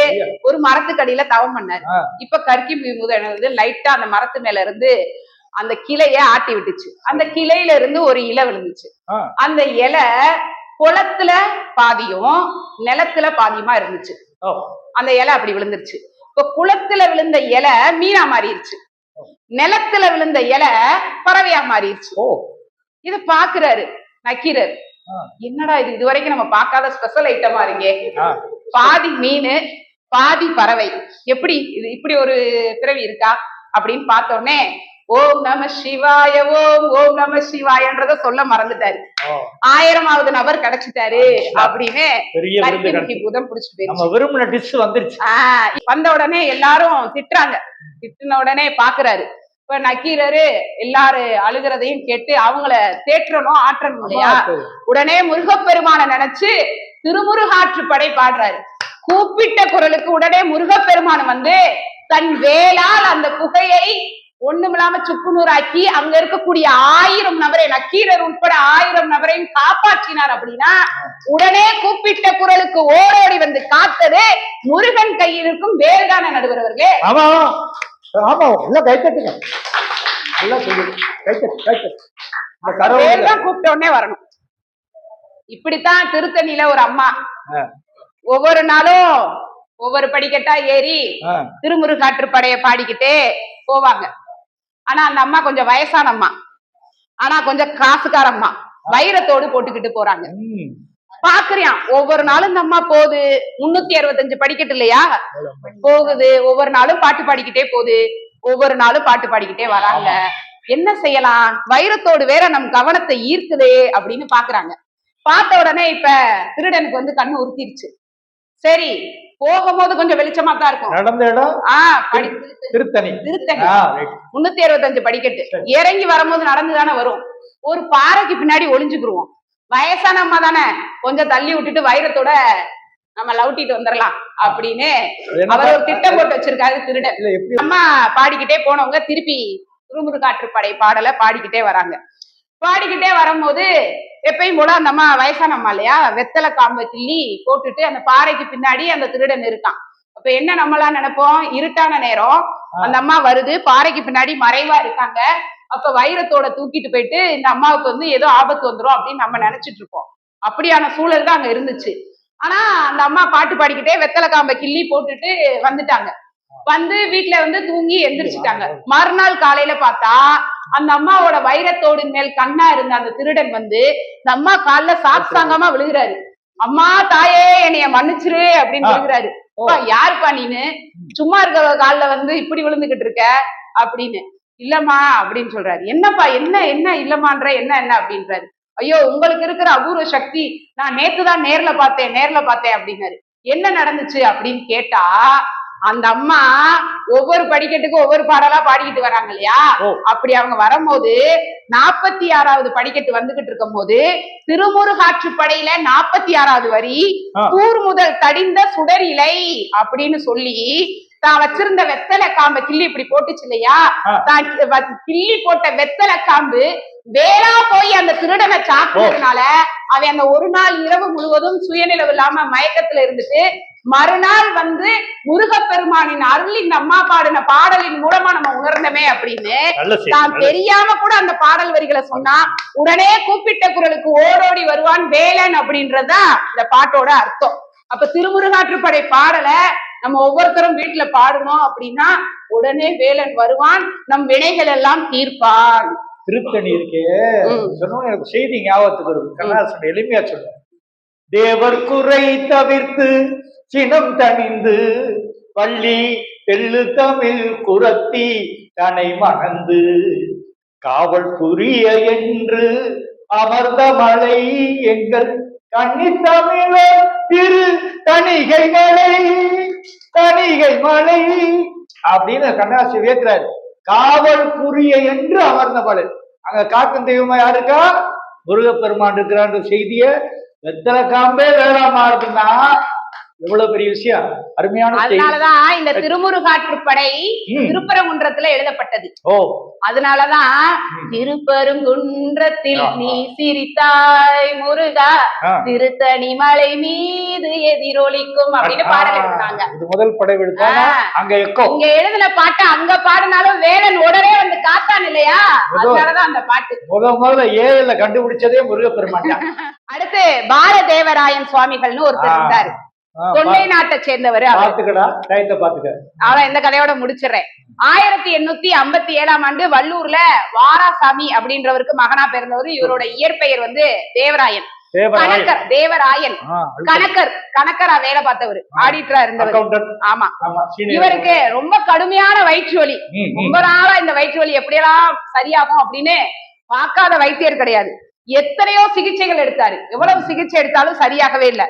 B: ஒரு மரத்துக்கடியில தவம் பண்ணாரு. இப்ப கற்கி முகிமுத லைட்டா அந்த மரத்து மேல இருந்து அந்த கிளைய ஆட்டி விட்டுச்சு. அந்த கிளையில இருந்து ஒரு இலை விழுந்துச்சு. அந்த இலை குளத்துல பாதியும் நிலத்துல பாதியுமா இருந்துச்சு. அந்த இலை அப்படி விழுந்துருச்சு. இப்ப குளத்துல விழுந்த இலை மீனா மாறிடுச்சு, நிலத்துல விழுந்த இலை பறவையா மாறிடுச்சு. இது பாக்குறாரு நக்கீரர், என்னடா இது இதுவரைக்கும் நம்ம பார்க்காத ஸ்பெஷல் ஐட்டமா இருக்கே, பாதி மீன் பாதி பறவை, எப்படி இது இப்படி ஒரு பிறவி இருக்கா அப்படின்னு பார்த்த உடனே ஓம் நம சிவாய ஓம் நம சிவாயன்றத சொல்ல மறந்துட்டாரு. 1000வது நபர் கிடைச்சிட்டாரு அப்படின்னு பூதம் புடிச்சிட்டு வந்த உடனே எல்லாரும் திட்டுறாங்க. திட்டுன உடனே பாக்குறாரு. இப்ப நக்கீரரு எல்லாரும் அழுகிறதையும் கேட்டு அவங்கள தேற்றணும் ஆற்றணும் இல்லையா, உடனே முருகப்பெருமான நினைச்சு திருமுருகாற்று படை பாடுறாரு. கூப்பிட்ட குரலுக்கு உடனே முருகப்பெருமான் தன் வேளால் அந்த குகையை ஒண்ணுமில்லாம சுக்குநூறாக்கி அங்க இருக்கக்கூடிய 1000 நபரை, நக்கீரர் உட்பட 1000 நபரையும் காப்பாற்றினார் அப்படின்னா உடனே கூப்பிட்ட குரலுக்கு ஓடோடி வந்து காத்தது முருகன் கையில் இருக்கும் வேல்தான நடுவர் அவர்களே.
A: ஆமா ஆமா, எல்லாம் கைத்தட்டுங்க, நல்லா சொல்லு, கைத்தட்டு.
B: வேல் தான் கூப்பிட்ட உடனே வரணும். இப்படித்தான் திருத்தணியில ஒரு அம்மா ஒவ்வொரு நாளும் ஒவ்வொரு படிக்கட்டா ஏறி திருமுருகாற்றுப்படைய பாடிக்கிட்டே போவாங்க. ஆனா அந்த அம்மா கொஞ்சம் வயசான அம்மா, ஆனா கொஞ்சம் காசுக்கார அம்மா, வைரத்தோடு போட்டுக்கிட்டு போறாங்க. பாக்குறியான் ஒவ்வொரு நாளும் இந்த அம்மா போகுது, 365 படிக்கட்டு இல்லையா போகுது, ஒவ்வொரு நாளும் பாட்டு பாடிக்கிட்டே போகுது, ஒவ்வொரு நாளும் பாட்டு பாடிக்கிட்டே வராங்க. என்ன செய்யலாம், வைரத்தோடு வேற நம் கவனத்தை ஈர்க்குதே அப்படின்னு பாக்குறாங்க. பார்த்த உடனே இப்ப திருடனுக்கு வந்து கண்ணு உறுத்திருச்சு. சரி, போகும்போது கொஞ்சம் வெளிச்சமா தான் இருக்கும். நடந்த இடம் திருத்தணி 365 படிக்கட்டு. இறங்கி வரும்போது நடந்துதானே வரும். ஒரு பாறைக்கு பின்னாடி ஒளிஞ்சுக்குருவோம். வயசான அம்மா தானே, கொஞ்சம் தள்ளி விட்டுட்டு வைரத்தோட நம்ம லவுட்டிட்டு வந்துடலாம் அப்படின்னு அவர் ஒரு திட்டம் போட்டு வச்சிருக்காரு திருடன். அம்மா பாடிக்கிட்டே போனவங்க திருப்பி திருமுருகாற்றுப்படை பாடலை பாடிக்கிட்டே வராங்க. பாடிக்கிட்டே வரும்போது எப்பயும் போல அந்த அம்மா வயசான அம்மா இல்லையா, வெத்தலை காம்பை கிள்ளி போட்டுட்டு அந்த பாறைக்கு பின்னாடி அந்த திருடன் இருக்கான். அப்ப என்ன நம்மளாம் நினைப்போம், இருட்டான நேரம் அந்த அம்மா வருது, பாறைக்கு பின்னாடி மறைவா இருக்காங்க, அப்ப வைரத்தோட தூக்கிட்டு போயிட்டு இந்த அம்மாவுக்கு வந்து ஏதோ ஆபத்து வந்துரும் அப்படின்னு நம்ம நினைச்சிட்டு இருப்போம். அப்படியான சூழல் தான் அங்க இருந்துச்சு. ஆனா அந்த அம்மா பாட்டு பாடிக்கிட்டே வெத்தலை காம்பை கிள்ளி போட்டுட்டு வந்துட்டாங்க. வந்து வீட்டுல வந்து தூங்கி எந்திரிச்சிட்டாங்க. மறுநாள் காலையில பார்த்தா அந்த அம்மாவோட வைரத்தோடு மேல் கண்ணா இருந்த அந்த திருடன் வந்து இந்த அம்மா கால்ல சாங்காம விழுகிறாரு. அம்மா தாயே என்னைய மன்னிச்சிரு அப்படின்னு விழுகிறாரு. யாருப்பா நீனு, சும்மா இருக்க கால்ல வந்து இப்படி விழுந்துகிட்டு இருக்க அப்படின்னு. இல்லம்மா அப்படின்னு சொல்றாரு. என்னப்பா என்ன என்ன இல்லம்மான்ற என்ன என்ன அப்படின்றாரு. ஐயோ, உங்களுக்கு இருக்கிற அபூர்வ சக்தி நான் நேத்துதான் நேர்ல பார்த்தேன் அப்படின்னாரு. என்ன நடந்துச்சு அப்படின்னு கேட்டா, அந்த அம்மா ஒவ்வொரு படிக்கட்டுக்கும் ஒவ்வொரு பாடலா பாடிக்கிட்டு வராங்க இல்லையா, அப்படி அவங்க வரும்போது 46வது படிக்கட்டு வந்துகிட்டு இருக்கும் போது திருமுருகாற்றுப்படையில 46வது வரி கூர் முதல் தடிந்த சுடர் இலை அப்படின்னு சொல்லி தான் வச்சிருந்த வெத்தலை காம்பை கிள்ளி இப்படி போட்டுச்சு இல்லையா, தான் கிள்ளி போட்ட வெத்தலை காம்பு வேளா போய் அந்த திருடனை சாப்பிட்டதுனால அவன் அந்த ஒரு நாள் இரவு முழுவதும் சுயநிலவு இல்லாம மயக்கத்துல இருந்துட்டு மறுநாள் வந்து முருகப்பெருமானின் அருள் இந்த அம்மா பாடின பாடலின் மூலமா நம்ம உணர்ந்தமே அப்படின்னு தான் தெரியாம கூட அந்த பாடல் வரிகளை சொன்னா உடனே கூப்பிட்ட குரலுக்கு ஓடோடி வருவான் வேலன் அப்படின்றதுதான் இந்த பாட்டோட அர்த்தம். அப்ப திருமுருகாற்றுப்படை பாடலை நம்ம ஒவ்வொருத்தரும் வீட்டுல பாடணும் அப்படின்னா உடனே வேலன் வருவான், நம் வினைகள் எல்லாம் தீர்ப்பான்.
A: திருத்தணி இருக்கே சொன்ன எனக்கு செய்தி ஞாபகத்துக்கு வருது. கண்ணாசன் எளிமையா சொல்ல, தேவர் குறை தவிர்த்து சினம் தணிந்து பள்ளி தெள்ளு தமிழ் குரத்தி தனை மணந்து காவல் புரிய என்று அமர்ந்த மலை எங்கள் கண்ணி தமிழர் திரு தணிகை மலை அப்படின்னு கண்ணாசி வேற்றாரு. காவல் புரிய என்று அமர்ந்த மலை, அங்க காக்கும் தெய்வமா யாருக்கா, முருகப்பெருமான் இருக்கிறான்ற செய்திய வெத்தலை காம்பே வேளாமா இருக்குன்னா எவ்வளவு பெரிய விஷயம், அருமையான.
B: அதனாலதான் இந்த திருமுருகாற்றுப்படை திருப்பரங்குன்றத்துல எழுதப்பட்டது. அதனாலதான் திருப்பரங்குன்றத்தில் நீ சிரித்தாய் முருகா, திருத்தணி மலை மீது எதிரொலிக்கும் அப்படின்னு பாடல் எழுதினாங்க.
A: முதல் படை அங்க
B: எழுதின பாட்டு அங்க பாடினாலும் வேலன் உடனே வந்து காத்தான் இல்லையா, அதனாலதான் அந்த பாட்டு
A: முதல்ல ஏல கண்டுபிடிச்சதே முருகப்பெருமான்.
B: அடுத்து பாலதேவராயன் சுவாமிகள்னு ஒருத்தர் இருந்தாரு, தொண்டை நாட்டை சேர்ந்தவர். அவன் இந்த கதையோட முடிச்சிடறேன். 1857ஆம் ஆண்டு வள்ளூர்ல வாராசாமி அப்படின்றவருக்கு மகனா பிறந்தவர். இவரோட இயற்பெயர் வந்து தேவராயன், தேவராயன் கணக்கரா வேலை பார்த்தவர், ஆடிட்டரா இருந்தவர். ஆமா, இவருக்கு ரொம்ப கடுமையான வயிற்று வலி. ரொம்ப நாளா இந்த வயிற்று வலி எப்படியெல்லாம் சரியாகும் அப்படின்னு பார்க்காத வைத்தியர் கிடையாது. எத்தனையோ சிகிச்சைகள் எடுத்தாரு, எவ்வளவு சிகிச்சை எடுத்தாலும் சரியாகவே இல்லை.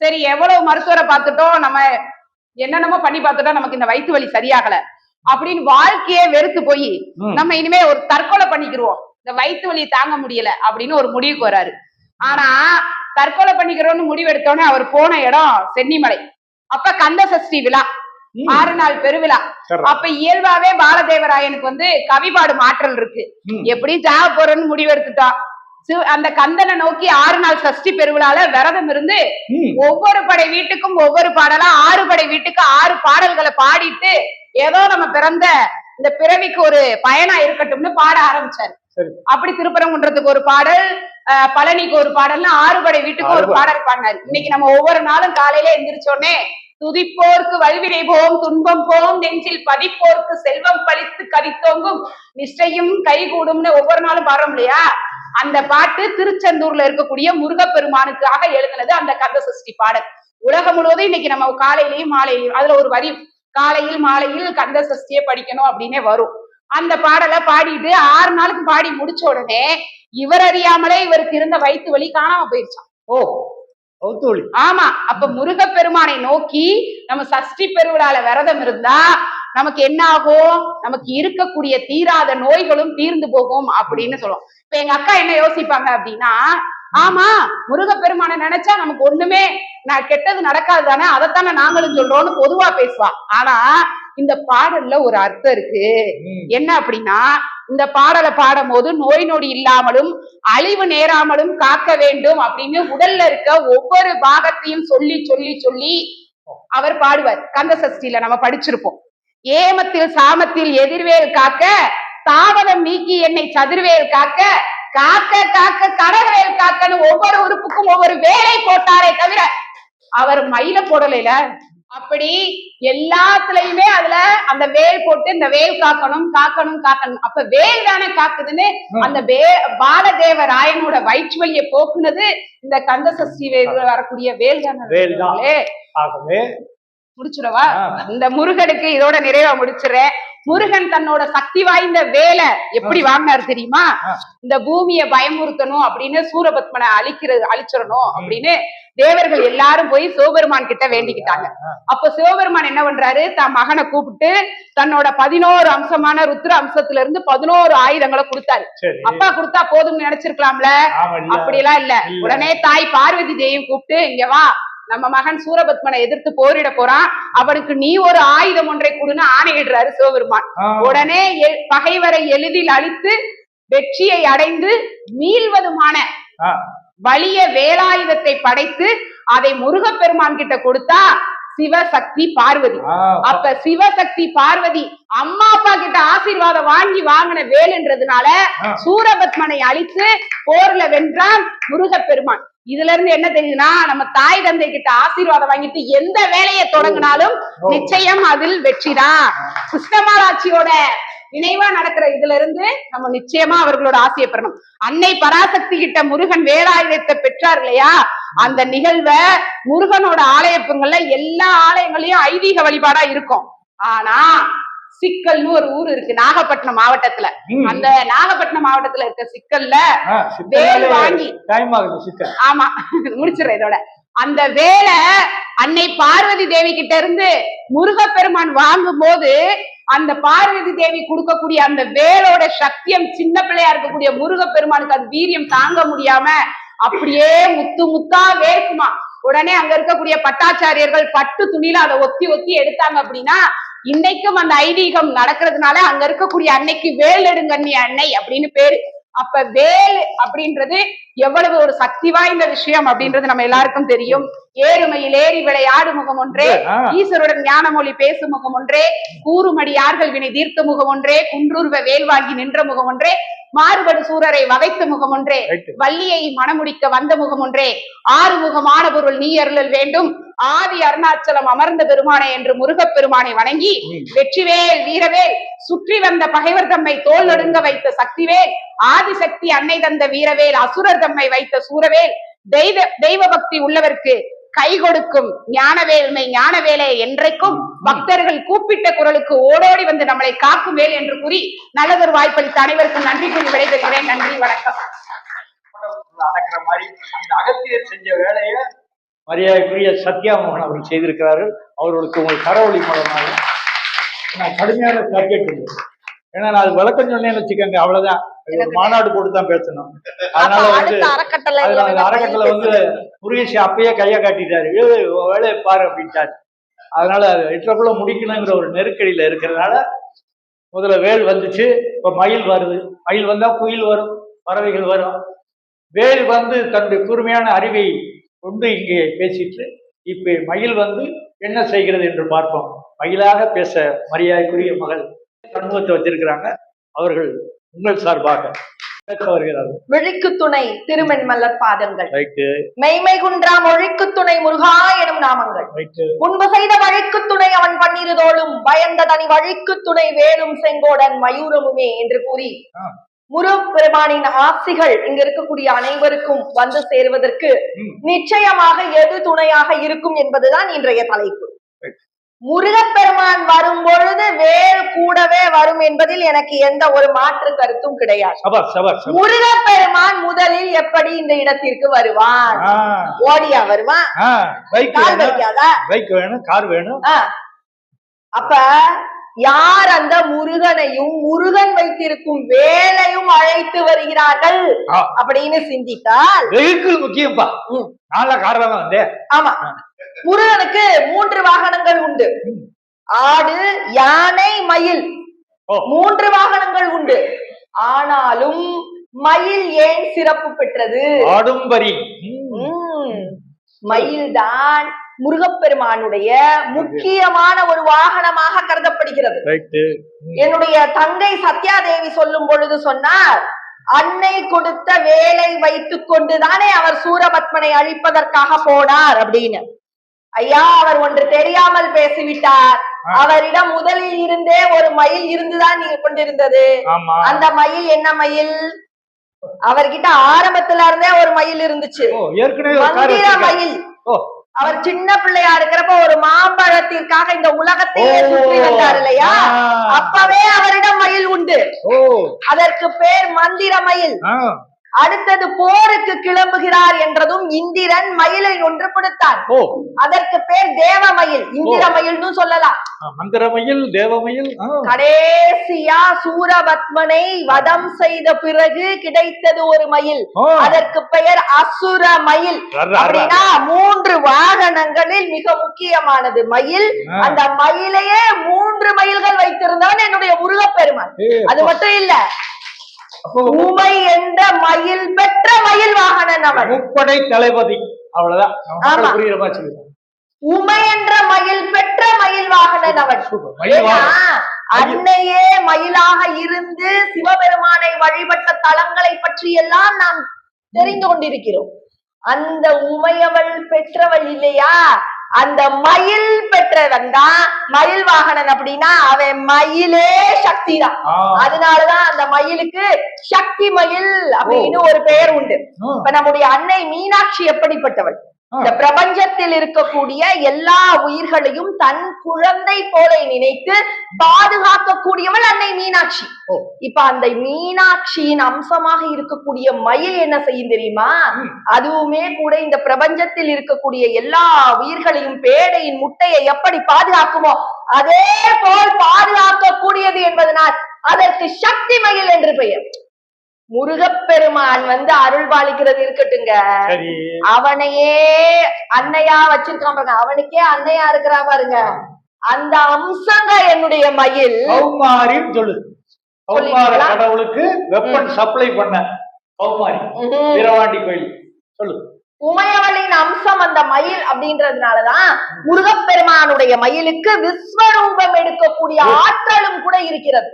B: சரி, எவ்வளவு மருத்துவரை பார்த்துட்டோம், நம்ம என்னென்னமோ பண்ணி பார்த்துட்டோம், நமக்கு இந்த வயிற்று வலி சரியாகல அப்படின்னு வாழ்க்கையே வெறுத்து போய் நம்ம இனிமே ஒரு தற்கொலை பண்ணிக்கிறோம், இந்த வயிற்று வலி தாங்க முடியல அப்படின்னு ஒரு முடிவுக்கு வராரு. ஆனா தற்கொலை பண்ணிக்கிறோம்னு முடிவு எடுத்தோடனே அவர் போன இடம் சென்னிமலை. அப்ப கந்த சஷ்டி விழா, 6 நாள் பெருவிழா. அப்ப இயல்பாவே பாலதேவராயனுக்கு வந்து கவிபாடு மாற்றல் இருக்கு. எப்படி ஜாக போறன்னு முடிவெடுத்துட்டா அந்த கந்தனை நோக்கி 6 நாள் சஷ்டி பெருவிழால விரதம் இருந்து ஒவ்வொரு படை வீட்டுக்கும் ஒவ்வொரு பாடலா 6 படை வீட்டுக்கு 6 பாடல்களை பாடிட்டு ஏதோ நம்ம பிறந்த இந்த பிறவிக்கு ஒரு பயனா இருக்கட்டும்னு பாட ஆரம்பிச்சாரு. அப்படி திருப்பரங்குன்றத்துக்கு ஒரு பாடல், பழனிக்கு ஒரு பாடல்னு 6 படை வீட்டுக்கு ஒரு பாடல் பாடினாரு. இன்னைக்கு நம்ம ஒவ்வொரு நாளும் காலையில எந்திரிச்சோடனே துதிப்போர்க்கு வல்வினை போம் துன்பம் போம் நெஞ்சில் பதிப்போர்க்கு செல்வம் பழித்து கதித்தோங்கும் நிஷ்டையும் கைகூடும்னு ஒவ்வொரு நாளும் பாடுறோம் இல்லையா? அந்த பாட்டு திருச்செந்தூர்ல இருக்கக்கூடிய முருகப்பெருமானுக்காக எழுதினது அந்த கந்த சஷ்டி பாடல். உலகம் முழுவதும் இன்னைக்கு நம்ம காலையிலயும் மாலையிலையும் அதுல ஒரு வரி காலையில் மாலையில் கந்த சஷ்டியை படிக்கணும் அப்படின்னே வரும். அந்த பாடலை பாடிட்டு 6 நாளுக்கு பாடி முடிச்ச உடனே இவர் அறியாமலே இவருக்கு இருந்த வயிற்று வலி காணாம போயிருச்சான். ஆமா. அப்ப முருகப்பெருமானை நோக்கி நம்ம சஷ்டி பெருவிழால விரதம் இருந்தா நமக்கு என்ன ஆகும்? நமக்கு இருக்கக்கூடிய தீராத நோய்களும் தீர்ந்து போகும் அப்படின்னு சொல்லுவோம். இப்ப எங்க அக்கா என்ன யோசிப்பாங்க அப்படின்னா, ஆமா முருகப்பெருமானை நினைச்சா நமக்கு ஒண்ணுமே கெட்டது நடக்காது தானே, அதைத்தானே நாங்களும் சொல்றோம்னு பொதுவா பேசுவா. ஆனா இந்த பாடல்ல ஒரு அர்த்தம் இருக்கு. என்ன அப்படின்னா, இந்த பாடலை பாடும் போது நோய் நொடி இல்லாமலும் அழிவு நேராமலும் காக்க வேண்டும் அப்படின்னு உடல்ல இருக்க ஒவ்வொரு பாகத்தையும் சொல்லி சொல்லி சொல்லி அவர் பாடுவார். கந்த சஷ்டியில நம்ம படிச்சிருப்போம். ஏமத்தில் சாமத்தில் எதிர்வேல் காக்க தாவதம் நீக்கி என்னை சதுர்வேல் காக்க காக்க காக்க கடகவேல் காக்கன்னு ஒவ்வொரு உறுப்புக்கும் ஒவ்வொரு வேலை போட்டாரே தவிர அவர் மயில போடலைல. அப்படி எல்லாத்துலயுமே அதுல அந்த வேல் போட்டு இந்த வேல் காக்கணும் காக்கணும் காக்கணும். அப்ப வேல் தானே காக்குதுன்னு அந்த பாலதேவராயனோட வயிற்றுவலியை போக்குனது இந்த கந்த சஷ்டி வரக்கூடிய வேல் தானே. முடிச்சுடவா? இந்த முருகனுக்கு இதோட நிறைவா முடிச்சுறேன். முருகன் தன்னோட சக்தி வாய்ந்த வேலை எப்படி வாங்கினாரு தெரியுமா? இந்த பூமியை பயமுறுத்தணும் அப்படின்னு சூரபத்மனை அழிச்சிடணும் அப்படின்னு தேவர்கள் எல்லாரும் போய் சிவபெருமான் கிட்ட வேண்டிக்கிட்டாங்க. அப்ப சிவபெருமான் என்ன பண்றாரு? தன் மகனை கூப்பிட்டு தன்னோட 11 அம்சமான ருத்ர அம்சத்துல இருந்து 11 ஆயுதங்களை கொடுத்தாரு. அப்பா கொடுத்தா போதும்னு நினைச்சிருக்கலாம்ல, அப்படியெல்லாம் இல்ல. உடனே தாய் பார்வதி தேவியும் கூப்பிட்டு, இங்க வா, நம்ம மகன் சூரபத்மனை எதிர்த்து போரிட போறான், அவனுக்கு நீ ஒரு ஆயுதம் ஒன்றை கொடுன்னு ஆணையிடுறாரு சிவபெருமான். உடனே பகைவரை எளிதில் அழித்து வெற்றியை அடைந்து மீள்வதுமான வலிய வேலாயுதத்தை படைத்து அதை முருகப்பெருமான் கிட்ட கொடுத்தா சிவசக்தி பார்வதி. அப்ப சிவசக்தி பார்வதி அம்மா அப்பா கிட்ட ஆசீர்வாதம் வாங்கின வேலுன்றதுனால சூரபத்மனை அழித்து போர்ல வென்றான் முருகப்பெருமான். இதுல இருந்து என்ன தெரியுதுன்னா, நம்ம தாய் தந்தை கிட்ட ஆசீர்வாதம் வாங்கிட்டு எந்த வேலையை தொடங்கினாலும் நிச்சயம் அதில் வெற்றிதான். கிருஷ்ணமாராட்சியோட நினைவா நடக்கிற இதுல இருந்து நம்ம நிச்சயமா அவர்களோட ஆசையை பெறணும். அன்னை பராசக்தி கிட்ட முருகன் வேலாயுதத்தை பெற்றார் இல்லையா? அந்த நிகழ்வை முருகனோட ஆலயங்கள்ல எல்லா ஆலயங்களையும் ஐதீக வழிபாடா இருக்கும். ஆனா சிக்கல்னு ஒரு ஊர் இருக்கு நாகப்பட்டினம் மாவட்டத்துல. அந்த நாகப்பட்டினம் மாவட்டத்துல இருக்க சிக்கல்ல வேல் வாங்கி ஆமா முடிச்சிடறேன் இதோட. அந்த வேலை அன்னை பார்வதி தேவி கிட்ட இருந்து முருகப்பெருமான் வாங்கும் போது அந்த பார்வதி தேவி கொடுக்கக்கூடிய அந்த வேலோட சக்தியம் சின்ன பிள்ளையா இருக்கக்கூடிய முருகப்பெருமானுக்கு அது வீரியம் தாங்க முடியாம அப்படியே முத்து முத்தா வேர்க்குமா. உடனே அங்க இருக்கக்கூடிய பட்டாச்சாரியர்கள் பட்டு துணியில அதை ஒத்தி ஒத்தி எடுத்தாங்க அப்படின்னா இன்னைக்கும் அந்த ஐதீகம் நடக்கிறதுனால அங்க இருக்கக்கூடிய அன்னைக்கு வேல் நெடுங்கண்ணி அன்னை அப்படின்னு பேரு. அப்ப வேல் அப்படின்றது எவ்வளவு ஒரு சக்தி வாய்ந்த விஷயம் அப்படின்றது நம்ம எல்லாருக்கும் தெரியும். ஏறுமையில் ஏறி விளையாடு முகம் ஒன்றே, ஈஸ்வருடன் ஞானமொழி பேசும் முகம் ஒன்றே, கூறுமடி யார்கள் வினை தீர்த்த முகம் ஒன்றே, குன்றுருவ வேல் வாங்கி நின்ற முகம் ஒன்றே, மாறுபடு சூரரை வதைத்த முகம் ஒன்றே, வள்ளியை மணமுடிக்க வந்த முகம் ஒன்றே, ஆறுமுகமான பொருள் நீ அருளல் வேண்டும், ஆதி அருணாச்சலம் அமர்ந்த பெருமானை என்று முருகப்பெருமானை வணங்கி வெற்றிவேல் வீரவேல் சுற்றி வந்த பகைவர் தம்மை தோல் நடுங்க வைத்த சக்திவேல், ஆதிசக்தி அன்னை தந்த வீரவேல் அசுரர் தம்மை வைத்த சூரவேல், தெய்வ பக்தி உள்ளவர்க்கு கை கொடுக்கும் ஞானவேல்மை ஞானவேலை என்றைக்கும் பக்தர்கள் கூப்பிட்ட குரலுக்கு ஓடோடி வந்து நம்மளை காக்கும் வேல் என்று கூறி நல்லதொரு வாய்ப்பளித்த அனைவருக்கும் நன்றி கூறி விடைபெறுகிறேன். நன்றி, வணக்கம்.
A: அகத்தியர் செஞ்ச வேலையை மரியாதைக்குரிய சத்யாமோகன் அவர்கள் செய்திருக்கிறார்கள். அவர்களுக்கு உங்கள் கரவொலி மூலமாக நான் கடுமையான சப்ஜெக்ட் இல்லை. ஏன்னா நான் அது விளக்கம் சொன்னேன்னு வச்சுக்கோங்க, அவ்வளவுதான். மாநாடு போட்டு தான் பேசணும். அதனால அறக்கட்டளை முருகேஷ் அப்பயே கையை காட்டிட்டாரு, வேலையை பாரு அப்படின்ட்டாரு. அதனால 8:30 முடிக்கணுங்கிற ஒரு நெருக்கடியில இருக்கிறதுனால முதல்ல வேல் வந்துச்சு, இப்ப மயில் வருது. மயில் வந்தா குயில் வரும், பறவைகள் வரும். வேல் வந்து தன்னுடைய கூர்மையான அறிவை கொண்டு இங்கே பேசிட்டு, இப்ப மயில் வந்து என்ன செய்கிறது என்று பார்ப்போம். மயிலாக பேச மரியாதைக்குரிய மகள் சண்முகத்தை வச்சிருக்கிறாங்க. அவர்கள் உங்கள் சார்பாக பேச வருகிறார்கள்.
C: விழிக்கு துணை திருமென் மலர் பாதங்கள்,
A: ரைட்டு
C: மெய்மை குன்றா மொழிக்கு துணை முருகா எனும் நாமங்கள்,
A: ரைட்டு.
C: முன்பு செய்த வழிக்கு துணை அவன் பன்னிருதோளும் பயந்த தனி வழிக்கு துணை வேலும் செங்கோடன் மயூரமுமே என்று கூறி முருகப்பெருமானின் ஆசிகள் இங்க இருக்கக்கூடிய அனைவருக்கும் வந்து சேருவதற்கு நிச்சயமாக எது துணையாக இருக்கும் என்பதுதான் இன்றைய தலைப்பு. முருகப்பெருமான் வரும் பொழுது வேல் கூடவே வரும் என்பதில் எனக்கு எந்த ஒரு மாற்று கருத்தும் கிடையாது. முருகப்பெருமான் முதலில் எப்படி இந்த இடத்திற்கு வருவான்? ஓடியா வருவான்? கால் வைக்காதா?
A: பைக் வேணும், கார் வேணும்.
C: அப்ப யார் அந்த முருகனையும் முருகன் வைத்திருக்கும் வேலையும் அழைத்து வருகிறார்கள் அப்படின்னு சிந்தித்தால்
A: வெஹிக்கிள் முக்கியம்பா. நாள கார் தான் வந்தேன்.
C: ஆமா, முருகனுக்கு 3 வாகனங்கள் உண்டு. ஆடு, யானை, மயில், 3 வாகனங்கள் உண்டு. ஆனாலும் மயில் ஏன் சிறப்பு பெற்றது?
A: ஆடும்பரி.
C: மயில்தான் முருகப்பெருமானுடைய முக்கியமான ஒரு வாகனமாக கருதப்படுகிறது. என்னுடைய தங்கை சத்யாதேவி சொல்லும் பொழுது சொன்னார், அன்னை கொடுத்த வேலை வைத்துக் கொண்டுதானே அவர் சூரபத்மனை அழிப்பதற்காக போனார் அப்படின்னு. ஐயா, அவர் ஒன்று தெரியாமல் பேசிவிட்டார். அவரிடம் முதலில் இருந்தே ஒரு மயில் இருந்துதான் நீங்க கொண்டிருந்தது. அந்த மயில் என்ன மயில்? அவர்கிட்ட ஆரம்பத்துல இருந்தே ஒரு மயில் இருந்துச்சு, மந்திர மயில். அவர் சின்ன பிள்ளையா இருக்கிறப்ப ஒரு மாம்பழத்திற்காக இந்த உலகத்தையே சுற்றி வந்தார் இல்லையா, அப்பவே அவரிடம் மயில் உண்டு. அதற்கு பேர் மந்திர மயில். அடுத்தது போருக்கு கிளம்புகிறார் என்றதும் இந்திரன் மயிலை ஒன்று கொடுத்தார். அதற்கு பேர் தேவமயில். இந்திர மயில்னு சொல்லலாம்,
A: மந்திரமயில், தேவமயில்.
C: கடைசியா சூரபத்மனை வதம் செய்த பிறகு கிடைத்தது ஒரு மயில், அதற்கு பெயர் அசுர மயில். அப்படின்னா 3 வாகனங்களில் மிக முக்கியமானது மயில். அந்த மயிலையே 3 மயில்கள் வைத்திருந்தவன் என்னுடைய முருகப்பெருமான். அது மட்டும் இல்ல, உமை என்ற மயில் பெற்ற மயில் வாகனன் அவன்.
A: முப்படை தளபதி. அவ்வளவுதான்.
C: உமை என்ற மயில் பெற்ற மயில் வாகனன் அவன். அன்னையே மயிலாக இருந்து சிவபெருமானை வழிபட்ட தலங்களை பற்றி எல்லாம் நாம் தெரிந்து கொண்டிருக்கிறோம். அந்த உமையவள் பெற்றவள் இல்லையா, அந்த மயில் பெற்றவன் தான் மயில் வாகனன். அப்படின்னா அவன் மயிலே சக்தி தான். அதனாலதான் அந்த மயிலுக்கு சக்தி மயில் அப்படின்னு ஒரு பெயர் உண்டு. இப்ப நம்முடைய அன்னை மீனாட்சி எப்படிப்பட்டவள்? இந்த பிரபஞ்சத்தில் இருக்கக்கூடிய எல்லா உயிர்களையும் தன் குழந்தை போல நினைத்து பாதுகாக்கக்கூடியவள் அன்னை மீனாட்சி. இப்ப அந்த மீனாட்சியின் அம்சமாக இருக்கக்கூடிய மயில் என்ன செய்யும் தெரியுமா? அதுவுமே கூட இந்த பிரபஞ்சத்தில் இருக்கக்கூடிய எல்லா உயிர்களையும் பேடையின் முட்டையை எப்படி பாதுகாக்குமோ அதே போல் பாதுகாக்கக்கூடியது என்பதனால் அதற்கு சக்தி மயில் என்று பெயர். முருகப்பெருமான் வந்து அருள் பாலிக்கிறது இருக்கட்டுங்க, அவனையே அன்னையா வச்சிருக்கான் பாருங்க, அவனுக்கே அன்னையா இருக்கிறா பாருங்க. அந்த அம்சங்க என்னுடைய மயில்.
A: கௌமாரின்னு சொல்லு. கடவுளுக்கு வெப்பன் சப்ளை பண்ண கௌமாரி, வீரவாண்டி கோயில் சொல்லு.
C: உமையவளின் அம்சம் அந்த மயில் அப்படின்றதுனாலதான் முருகப்பெருமானுடைய மயிலுக்கு விஸ்வரூபம் எடுக்கக்கூடிய ஆற்றலும் கூட இருக்கிறது.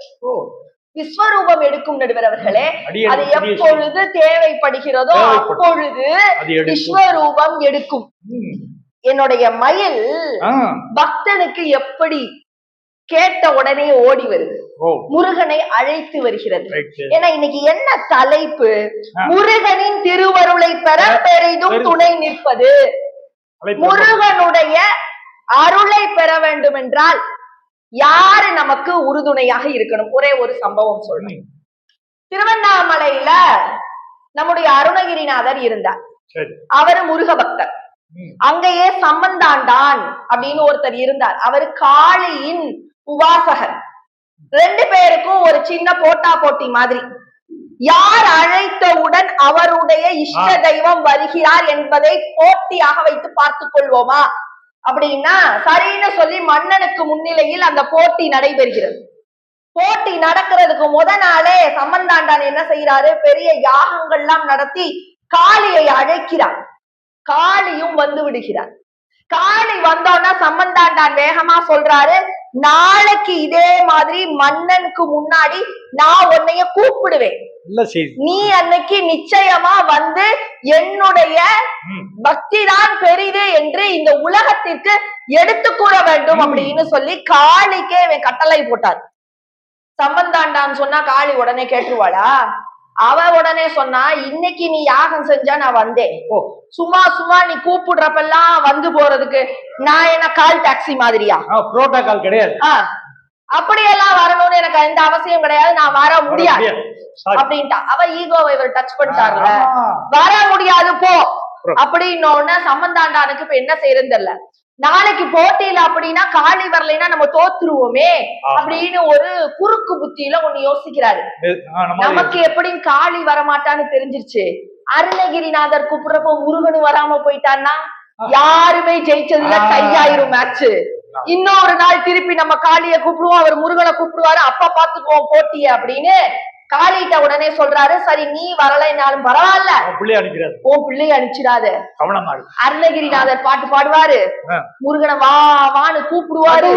C: விஸ்வரூபம் எடுக்கும் நடுவர் அவர்களே, அது எப்பொழுது தேவைப்படுகிறதோ அப்பொழுது விஸ்வரூபம் எடுக்கும். என்னுடைய மயில் பக்தனுக்கு எப்படி கேட்ட உடனே ஓடி வருது, முருகனை அழைத்து வருகிறது. ஏன்னா இன்னைக்கு என்ன தலைப்பு? முருகனின் திருவருளை பெற பெரிதும் துணை நிற்பது. முருகனுடைய அருளை பெற வேண்டும் என்றால் யாரு நமக்கு உறுதுணையாக இருக்கணும்? ஒரே ஒரு சம்பவம் சொல்றேன். திருவண்ணாமலையில நம்முடைய அருணகிரிநாதர் இருந்தார். அவரு முருக பக்தர். அங்கேயே சம்பந்தாண்டான் அப்படின்னு ஒருத்தர் இருந்தார். அவரு காளியின் உபாசகர். 2 பேருக்கும் ஒரு சின்ன போட்டா போட்டி மாதிரி. யார் அழைத்தவுடன் அவருடைய இஷ்ட தெய்வம் வருகிறார் என்பதை போட்டியாக வைத்து பார்த்துக் கொள்வோமா அப்படின்னா சரின்னு சொல்லி மன்னனுக்கு முன்னிலையில் அந்த போட்டி நடைபெறுகிறது. போட்டி நடக்கிறதுக்கு நாளே சம்பந்தாண்டான் என்ன செய்யறாரு, பெரிய யாகங்கள்லாம் நடத்தி காளியை அழைக்கிறார். காளியும் வந்து விடுகிறார். காளி வந்தோன்னா சம்பந்தாண்டான் வேகமா சொல்றாரு, நாளைக்கு இதே மாதிரி மன்னனுக்கு முன்னாடி நான் உன்னைய கூப்பிடுவேன், நீ அன்னைக்கு நிச்சயமா வந்து என்னுடைய பக்தி தான் பெரிது என்று இந்த உலகத்திற்கு எடுத்து கூற வேண்டும் அப்படின்னு சொல்லி காளிக்கே இவன் கட்டளை போட்டார். சம்பந்தாண்டான் சொன்னா காளி உடனே கேட்டுருவாளா? அவ உடனே சொன்னா, இன்னைக்கு நீ யாகம் செஞ்சா நான் வந்தேன், சும்மா சும்மா நீ கூப்பிடுறப்பெல்லாம் வந்து போறதுக்கு நான் என்ன கால் டாக்ஸி மாதிரியா?
A: புரோட்டோகால் கிடையாது,
C: அப்படியெல்லாம் வரணும்னு எனக்கு எந்த அவசியம் கிடையாது, நான் வர முடியாது அப்படின்ட்டா. அவ ஈகோவை இவர் டச் பண்ணிட்டாருல, வர முடியாது போ அப்படின்னோடனே சம்பந்தாண்டானுக்கு இப்ப என்ன செய்யறதுன்னு தெரியல. நாளைக்கு போட்டியில அப்படின்னா காளி வரலைன்னா நம்ம தோத்துருவோமே அப்படின்னு ஒரு குறுக்கு புத்தியில ஒண்ணு யோசிக்கிறாரு. நமக்கு எப்படி காளி வரமாட்டான்னு தெரிஞ்சிருச்சு. அருணகிரிநாதர் கூப்பிடுறப்போ முருகனும் வராம போயிட்டான்னா யாருமே ஜெயிச்சதுல கையாயிரும் மேட்ச். இன்னொரு நாள் திருப்பி நம்ம காளிய கூப்பிடுவோம், அவர் முருகனை கூப்பிடுவாரு, அப்ப பாத்துக்குவோம் போட்டிய அப்படின்னு காளிட்ட உடனே சொல்றாரு, சரி நீ வரலைனாலும் பரவாயில்ல, உன் பிள்ளைய அனுப்பிச்சிடாத. அருணகிரிநாதர் பாட்டு பாடுவாரு, முருகனை வா வான்னு கூப்பிடுவாரு.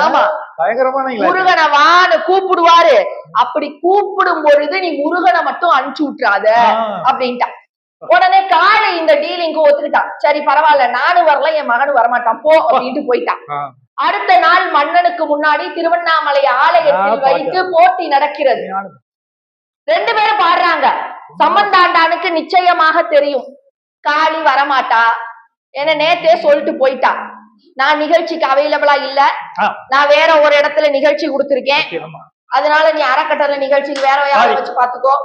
C: ஆமா, முருகனை வான்னு கூப்பிடுவாரு. அப்படி கூப்பிடும் பொழுது நீ முருகனை மட்டும் அனுப்பிச்சு விட்டுறாத அப்படின்ட்டா. உடனே காளி இந்த டீலிங்கு ஒத்துக்கிட்டான். சரி பரவாயில்ல, நானும் வரல, என் மகனும் வரமாட்டான் போ அப்படின்ட்டு போயிட்டான். அடுத்த நாள் மன்னனுக்கு முன்னாடி திருவண்ணாமலை ஆலயத்தில் வைத்து போட்டி நடக்கிறது. 2 பேரும் பாடுறாங்க. சம்பந்தாண்டானுக்கு நிச்சயமாக தெரியும் காளி வரமாட்டா, என்ன நேத்தே சொல்லிட்டு போயிட்டா, நான் நிகழ்ச்சிக்கு அவைலபிளா இல்ல, நான் வேற ஒரு இடத்துல நிகழ்ச்சி கொடுத்திருக்கேன், அதனால நீ அறக்கட்டளை நிகழ்ச்சிக்கு வேற யாரும் வச்சு பாத்துக்கோ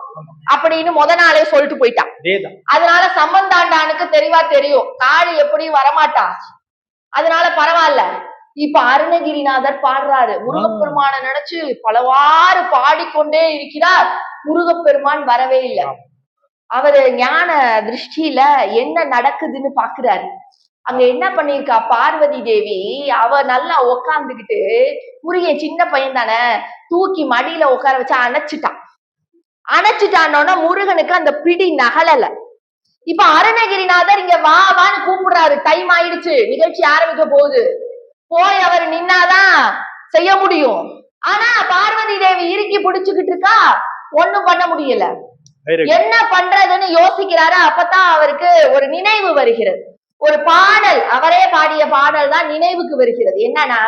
C: அப்படின்னு நாளே சொல்லிட்டு போயிட்டான். அதனால சம்பந்தாண்டானுக்கு தெளிவா தெரியும் காளி எப்படி வரமாட்டா, அதனால பரவாயில்ல. இப்ப அருணகிரிநாதர் பாடுறாரு, முருகப்பெருமான நினைச்சு பலவாறு பாடிக்கொண்டே இருக்கிறார். முருகப்பெருமான் வரவே இல்லை. அவரு ஞான திருஷ்டியில என்ன நடக்குதுன்னு பாக்குறாரு. அங்க என்ன பண்ணிருக்கா பார்வதி தேவி, அவ நல்லா உக்காந்துக்கிட்டு, முருகன் சின்ன பையன் தானே, தூக்கி மடியில உட்கார வச்சு அணைச்சிட்டானோன்னா முருகனுக்கு அந்த பிடி நகலல. இப்ப அருணகிரிநாதர் இங்க வா வான்னு கூப்பிடுறாரு, டைம் ஆயிடுச்சு, நிகழ்ச்சி ஆரம்பிக்க போகுது, போய் அவர் நின்னாதான் செய்ய முடியும். ஆனா பார்வதி தேவி இறுக்கி பிடிச்சுக்கிட்டு இருக்கா, ஒண்ணும் பண்ண முடியல. என்ன பண்றதுன்னு யோசிக்கிறாரு. அப்பதான் அவருக்கு ஒரு நினைவு வருகிறது. ஒரு பாடல், அவரே பாடிய பாடல் தான் நினைவுக்கு வருகிறது. என்னன்னா,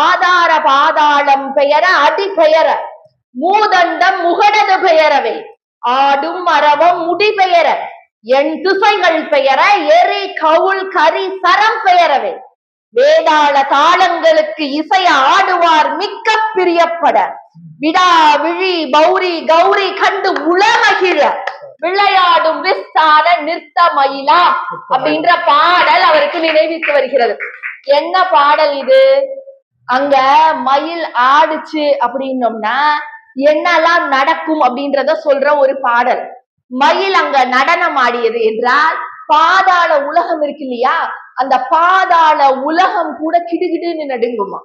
C: ஆதார பாதாளம் பெயர அடி பெயர மூதண்டம் முகடது பெயரவை ஆடும் மரபம் முடி பெயர என் திசைகள் பெயர எரி கவுள் கரி சரம் பெயரவை வேதாள தாளங்களுக்கு இசைய ஆடுவார் மிக்க பிரியப்பட விடா விழி பௌரி கௌரி கண்டு உளமகிழ விளையாடும் விஸ்தான நிறுத்த மயிலா அப்படின்ற பாடல் அவருக்கு நினைவித்து வருகிறது. என்ன பாடல் இது? அங்க மயில் ஆடுச்சு அப்படின்னோம்னா என்னெல்லாம் நடக்கும் அப்படின்றத சொல்ற ஒரு பாடல். மயில் அங்க நடனம் ஆடியது என்றால் பாதாள உலகம் இருக்கு இல்லையா, அந்த பாதாள உலகம் கூட கிடுகிடுன்னு நடுங்குமா.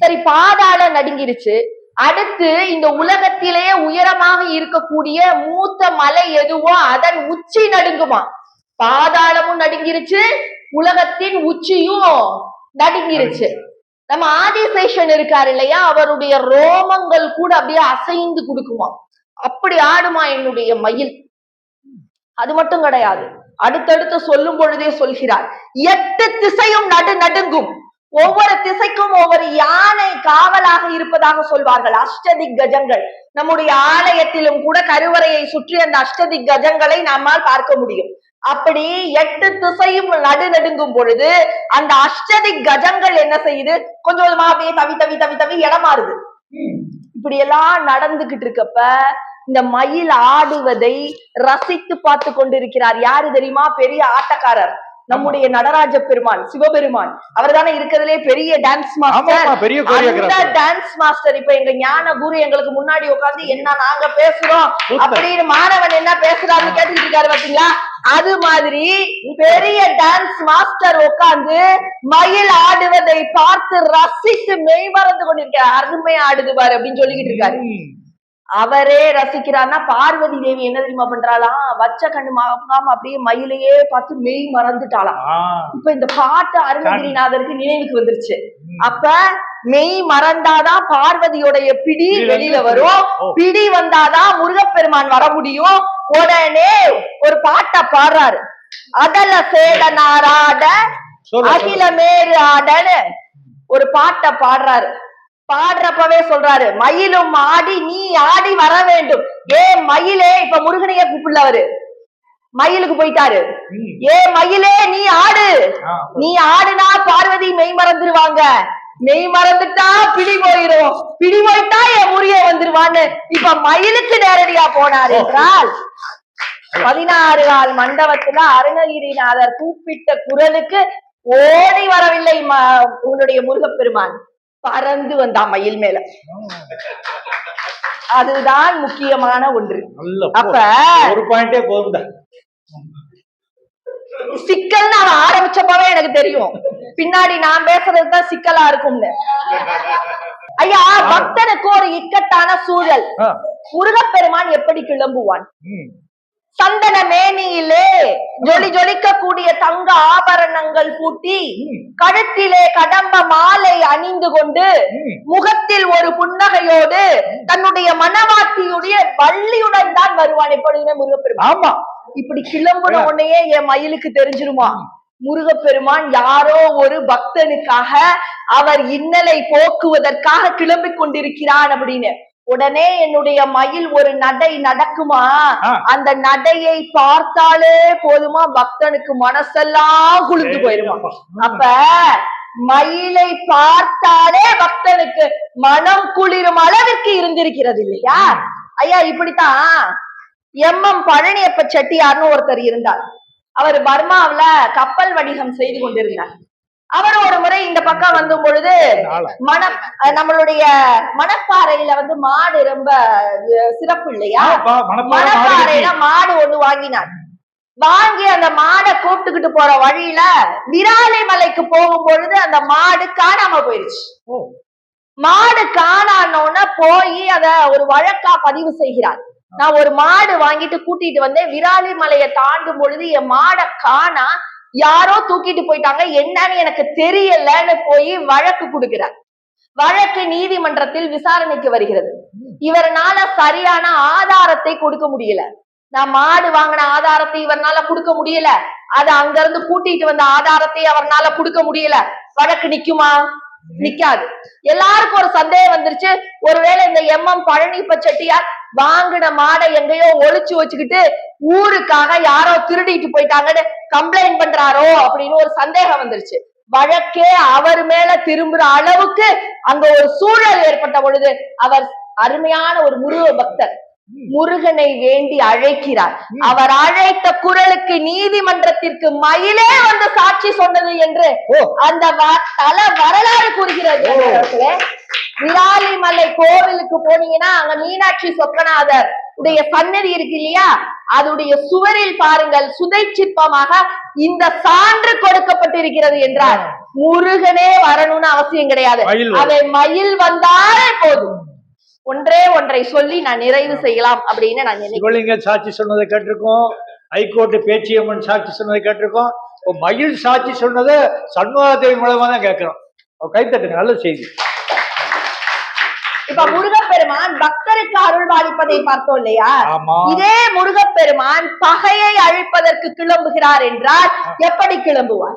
C: சரி, பாதாள நடுங்கிருச்சு. அடுத்து இந்த உலகத்திலேயே உயரமாக இருக்கக்கூடிய மூத்த மலை எதுவோ அதன் உச்சி நடுங்குமா. பாதாளமும் நடுங்கிருச்சு, உலகத்தின் உச்சியும் நடுங்கிருச்சு. நம்ம ஆதிசேஷன் இருக்காரு இல்லையா, அவருடைய ரோமங்கள் கூட அப்படியே அசைந்து கொடுக்குமா. அப்படி ஆடுமா என்னுடைய மயில். அது மட்டும் கிடையாது, அடுத்தடுத்து சொல்லும் பொழுதே சொல்கிறார், 8 திசையும் நடுங்கும், ஒவ்வொரு திசைக்கும் ஒவ்வொரு யானை காவலாக இருப்பதாக சொல்வார்கள். அஷ்டதிக் கஜங்கள் நம்முடைய ஆலயத்திலும் கூட கருவறையை சுற்றி அந்த அஷ்டதிக் கஜங்களை நம்மால் பார்க்க முடியும். அப்படி 8 திசையும் நடுங்கும் பொழுது அந்த அஷ்டதிக் கஜங்கள் என்ன செய்யுது, கொஞ்சம் கொஞ்சமா அப்படியே தவி தவி தவி தவி இடமாறுது. இப்படி எல்லாம் நடந்துகிட்டு இருக்கப்ப இந்த மயில் ஆடுவதை ரசித்து பார்த்து கொண்டிருக்கிறார். யாரு தெரியுமா? பெரிய ஆட்டக்காரர் நம்முடைய நடராஜ பெருமான் சிவபெருமான் அவர் தானே இருக்கிறதுலே பெரிய டான்ஸ் மாஸ்டர்.
A: பெரிய
C: அந்த டான்ஸ் மாஸ்டர் இப்ப எங்க ஞான குரு எங்களுக்கு முன்னாடி உட்கார்ந்து என்ன நாங்க பேசுறோம் அப்படின்னு மாணவன் என்ன பேசுறான்னு கேட்டுட்டு இருக்காரு பாத்தீங்களா. அது மாதிரி பெரிய டான்ஸ் மாஸ்டர் உட்கார்ந்து மயில் ஆடுவதை பார்த்து ரசித்து மெய்மறந்து கொண்டிருக்காரு. அருமையா ஆடுது பாரு அப்படின்னு சொல்லிக்கிட்டு இருக்காரு. அவரே ரசிக்கிறார்னா பார்வதி தேவி என்ன தெரியுமா பண்றாளாம், வச்ச கண்ணு மாங்காம அப்படியே மயிலையே பார்த்து மெய் மறந்துட்டாளாம். இப்ப இந்த பாட்டு அருணகிரிநாதருக்கு நினைவுக்கு வந்துருச்சு. அப்ப மெய் மறந்தாதான் பார்வதியோடைய பிடி வெளியில வரும், பிடி வந்தாதான் முருகப்பெருமான் வர முடியும். உடனே ஒரு பாட்டை பாடுறாரு, அதல சேடனாராட அகிலமேறு ஆடன்னு ஒரு பாட்டை பாடுறாரு. பாடுறப்பவே சொல்றாரு, மயிலும் ஆடி நீ ஆடி வர வேண்டும். மயிலே இப்ப முருகனையே கூப்பிடலவரு மயிலுக்கு போயிட்டாரு. மயிலே நீ ஆடு, நீ ஆடுனா பார்வதி மெய் மறந்துருவாங்க, மெய் மறந்துட்டா பிடி போயிரும், பிடி போயிட்டா என் முறிய வந்துருவான்னு இப்ப மயிலுக்கு நேரடியா போனார் என்றால் 16 கால் மண்டபத்துல அருணகிரிநாதர் கூப்பிட்ட குரலுக்கு ஓடி வரவில்லை உன்னுடைய முருகப்பெருமான், பறந்து வந்தா மயில் மேல. அதுதான் முக்கியமான ஒன்று. அப்ப
A: ஒரு பாயிண்டே போதும்.
C: சிக்கல்னு அவன் ஆரம்பிச்சப்பவே எனக்கு தெரியும் பின்னாடி நான் பேசுறதுதான் சிக்கலா இருக்கும்னு. ஐயா, பக்தனுக்கு ஒரு இக்கட்டான சூழல். முருகப்பெருமான் எப்படி கிளம்புவான்? சந்தன மேனியிலே ஜொலி ஜொலிக்க கூடிய தங்க ஆபரணங்கள் பூட்டி, கழுத்திலே கடம்ப மாலை அணிந்து கொண்டு, முகத்தில் ஒரு புன்னகையோடு தன்னுடைய மனவாட்டியுடைய வள்ளியுடன் தான் வருவான் எப்பொழுதுமே முருகப்பெருமான். ஆமா, இப்படி கிளம்புன உடனே என் மயிலுக்கு தெரிஞ்சிருமா முருகப்பெருமான் யாரோ ஒரு பக்தனுக்காக அவர் இன்னலை போக்குவதற்காக கிளம்பி கொண்டிருக்கிறான் அப்படின்னு. உடனே என்னுடைய மயில் ஒரு நடை நடக்குமா, அந்த நடையை பார்த்தாலே போதுமா பக்தனுக்கு மனசெல்லாம் குளிர்ந்து போயிருமா. அப்ப மயிலை பார்த்தாலே பக்தனுக்கு மனம் குளிரும் அளவிற்கு இருந்திருக்கிறது இல்லையா ஐயா. இப்படித்தான் எம் பழனியப்ப செட்டியார்னு ஒருத்தர் இருந்தார். அவர் பர்மாவில கப்பல் வணிகம் செய்து கொண்டிருந்தார். அவர் ஒரு முறை இந்த பக்கம் வந்து பொழுது நம்மளுடைய மணப்பாறையில வந்து மாடு ரொம்ப சிறப்பு இல்லையா, மணப்பாறையில மாடு ஒண்ணு வாங்கினார். வாங்கி அந்த மாடை கூப்பிட்டுக்கிட்டு போற வழியில விராலி மலைக்கு போகும் பொழுது அந்த மாடு காணாம போயிருச்சு. மாடு காணானோன்னு போய் அத ஒரு வழக்கா பதிவு செய்கிறார். நான் ஒரு மாடு வாங்கிட்டு கூட்டிட்டு வந்தேன், விராலி மலையை தாண்டும் பொழுது என் மாடை காணா, யாரோ தூக்கிட்டு போயிட்டாங்க, என்னன்னு எனக்கு தெரியலன்னு போய் வழக்கு கொடுக்கிறார். வழக்கு நீதிமன்றத்தில் விசாரணைக்கு வருகிறது. இவர்னால சரியான ஆதாரத்தை கொடுக்க முடியல. நான் மாடு வாங்கின ஆதாரத்தை இவர்னால கொடுக்க முடியல, அது அங்க இருந்து கூட்டிட்டு வந்த ஆதாரத்தை அவர்னால கொடுக்க முடியல. வழக்கு நிக்குமா? நிக்காது. எல்லாருக்கும் ஒரு சந்தேகம் வந்துருச்சு, ஒருவேளை இந்த எம் பழனியப்ப செட்டியார் வாங்கின மாடை எங்கேயோ ஒளிச்சு வச்சுக்கிட்டு ஊருக்காக யாரோ திருடிட்டு போயிட்டாங்கன்னு கம்ப்ளைண்ட் பண்றாரோ அப்படின்னு ஒரு சந்தேகம் வந்துருச்சு. வழக்கே அவர் மேல திரும்புற அளவுக்கு அங்க ஒரு சூழல் ஏற்பட்ட பொழுது அவர் அருமையான ஒரு முருக பக்தர் முருகனை வேண்டி அழைக்கிறார். அவர் அழைத்த குரலுக்கு நீதிமன்றத்திற்கு மயிலே வந்து சாட்சி சொன்னது என்று அந்த தல வரலாறு கூறுகிறது. விராலிமலை கோவிலுக்கு போனீங்கன்னா அங்க மீனாட்சி சொக்கநாதர் உடைய சன்னதி இருக்கு இல்லையா, அதுடைய சுவரில் பாருங்கள் சுதை சிற்பமாக இந்த சான்று கொடுக்கப்பட்டிருக்கிறது என்றார். முருகனே வரணும்னு அவசியம் கிடையாது, அதை மயில் வந்தாலே போதும். ஒன்றே ஒன்றை சொல்லி நான் நிறைவு செய்யலாம் அப்படின்னு நான் நினைக்கிறேன்.
A: சாட்சி சொன்னதை கேட்டிருக்கோம், ஹைகோர்ட் பேச்சியம்மன் சாட்சி சொன்னதை கேட்டிருக்கோம், மயில் சாட்சி சொன்னதை சண்முகதேவி மூலமா தான் கேட்கிறோம். கைத்தட்டுங்க, நல்ல செய்தி.
C: இப்ப முருகப்பெருமான் பக்தருக்கு அருள் பாலிப்பதை பார்த்தோம் இல்லையா, இதே முருகப்பெருமான் பகையை அழிப்பதற்கு கிளம்புகிறார் என்றால் எப்படி கிளம்புவார்?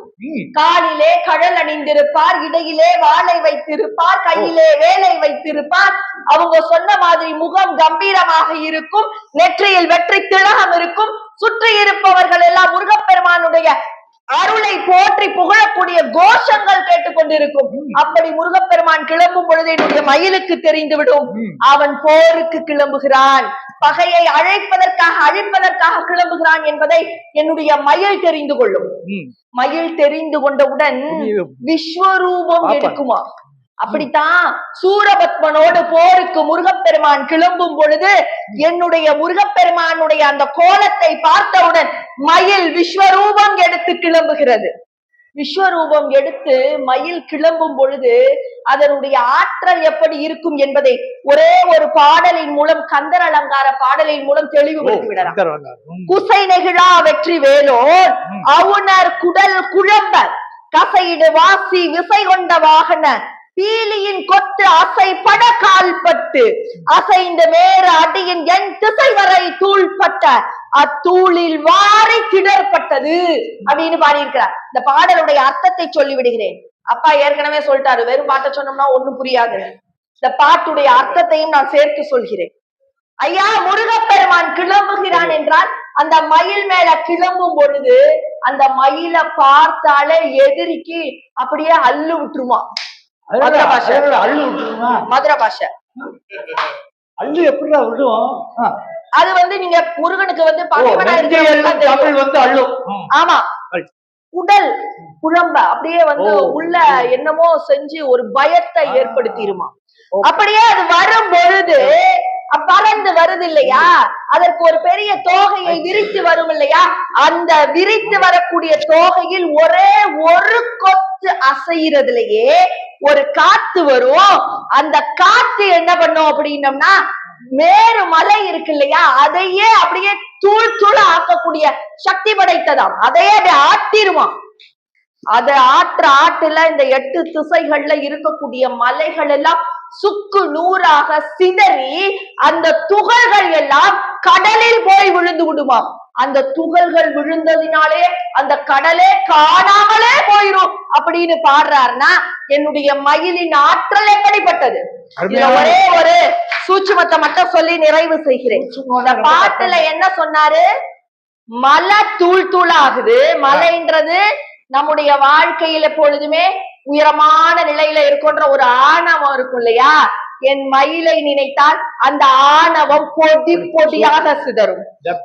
C: காலிலே கழல் அணிந்திருப்பார், இடையிலே வாளை வைத்திருப்பார், கையிலே வேலை வைத்திருப்பார். அவங்க சொன்ன மாதிரி முகம் கம்பீரமாக இருக்கும், நெற்றியில் வெற்றி திலகம் இருக்கும். சுற்றி இருப்பவர்கள் எல்லாம் முருகப்பெருமானுடைய அருளை போற்றி புகழக்கூடிய கோஷங்கள் கேட்டுக்கொண்டிருக்கும். அப்படி முருகப்பெருமான் கிளம்பும் பொழுது என்னுடைய மயிலுக்கு தெரிந்துவிடும் அவன் போருக்கு கிளம்புகிறான். பகையை அழிப்பதற்காக கிளம்புகிறான் என்பதை என்னுடைய மயில் தெரிந்து கொள்ளும். மயில் தெரிந்து கொண்டவுடன் விஸ்வரூபம் எடுக்குமா? அப்படித்தான் சூரபத்மனோடு போருக்கு முருகப்பெருமான் கிளம்பும் பொழுது என்னுடைய முருகப்பெருமானுடைய அந்த கோலத்தை பார்த்தவுடன் மயில் விஸ்வரூபம் எடுத்து கிளம்புகிறது. விஸ்வரூபம் எடுத்து மயில் கிளம்பும் பொழுது அதனுடைய ஆற்றல் எப்படி இருக்கும் என்பதை ஒரே ஒரு பாடலின் மூலம், கந்தர் அலங்கார பாடலின் மூலம் தெளிவுபடுத்தி விடலாம். குசை நெகிழா வெற்றி வேலோன் அவுணர் குடல் குழம்ப கசையிடு வாசி விசை கொண்ட வாகன பீலியின் கொத்து அசை பட கால்பட்டு அசைந்த மேற அடியின் என் திசை வரை தூள்பட்ட அத்தூளில் வாரி கிடற்பட்டது அப்படின்னு பாடியிருக்கிறார். இந்த பாடலுடைய அர்த்தத்தை சொல்லி விடுகிறேன். அப்பா ஏற்கனவே சொல்லிட்டாரு, வெறும் பாட்டை சொன்னோம்னா ஒண்ணும் புரியாது. இந்த பாட்டுடைய அர்த்தத்தையும் நான் சேர்த்து சொல்கிறேன். ஐயா, முருகப்பெருமான் கிளம்புகிறான் என்றால் அந்த மயில் மேல கிளம்பும் பொழுது அந்த மயிலை பார்த்தாலே எதிரிக்கு அப்படியே அள்ளு விட்டுருமா. மதுரை பாஷை, மதுரை பாஷை.
A: அள்ளு எப்படிடா விடும்?
C: அது நீங்க முருகனுக்கு ஆமா, உடல் குழம்ப அப்படியே உள்ள என்னமோ செஞ்சு ஒரு பயத்தை ஏற்படுத்திடுமா. அப்படியே அது வரும் பொழுது பறந்து வருது இல்லையா, அதற்கு ஒரு பெரிய தோகையை விரித்து வரும் இல்லையா, அந்த விரித்து வரக்கூடிய தோகையில் ஒரே ஒரு கொத்து அசைறதுலயே ஒரு காத்து வரும். அந்த காத்து என்ன பண்ணும் அப்படின்னம்னா, மேரு மலை இருக்கு இல்லையா, அதையே அப்படியே தூள் தூள் ஆக்கக்கூடிய சக்தி படைத்ததாம். அதையே அப்படியே ஆட்டிருவான். அத ஆட்டுல இந்த 8 திசைகள்ல இருக்கக்கூடிய மலைகள் எல்லாம் சுக்கு நூறாக சிதறி அந்த துகள்கள் எல்லாம் கடலில் போய் விழுந்து விடுமாம். அந்த துகள்கள் விழுந்ததினாலே அந்த கடலே காணாமலே போயிரும் அப்படின்னு பாடுறாருன்னா என்னுடைய மயிலின் ஆற்றல் எப்படிப்பட்டது. ஒரே ஒரு சூட்சுமத்தை மட்டும் சொல்லி நிறைவு செய்கிறேன். இந்த பாட்டுல என்ன சொன்னாரு? மலை தூள் தூளாகுது. மலைன்றது நம்முடைய வாழ்க்கையில எப்பொழுதுமே உயரமான நிலையில இருக்கின்ற ஒரு ஆணவம் இருக்கும் இல்லையா, என் மயிலை நினைத்தால் அந்த ஆணவம் பொடி பொடியாக சிதறும்.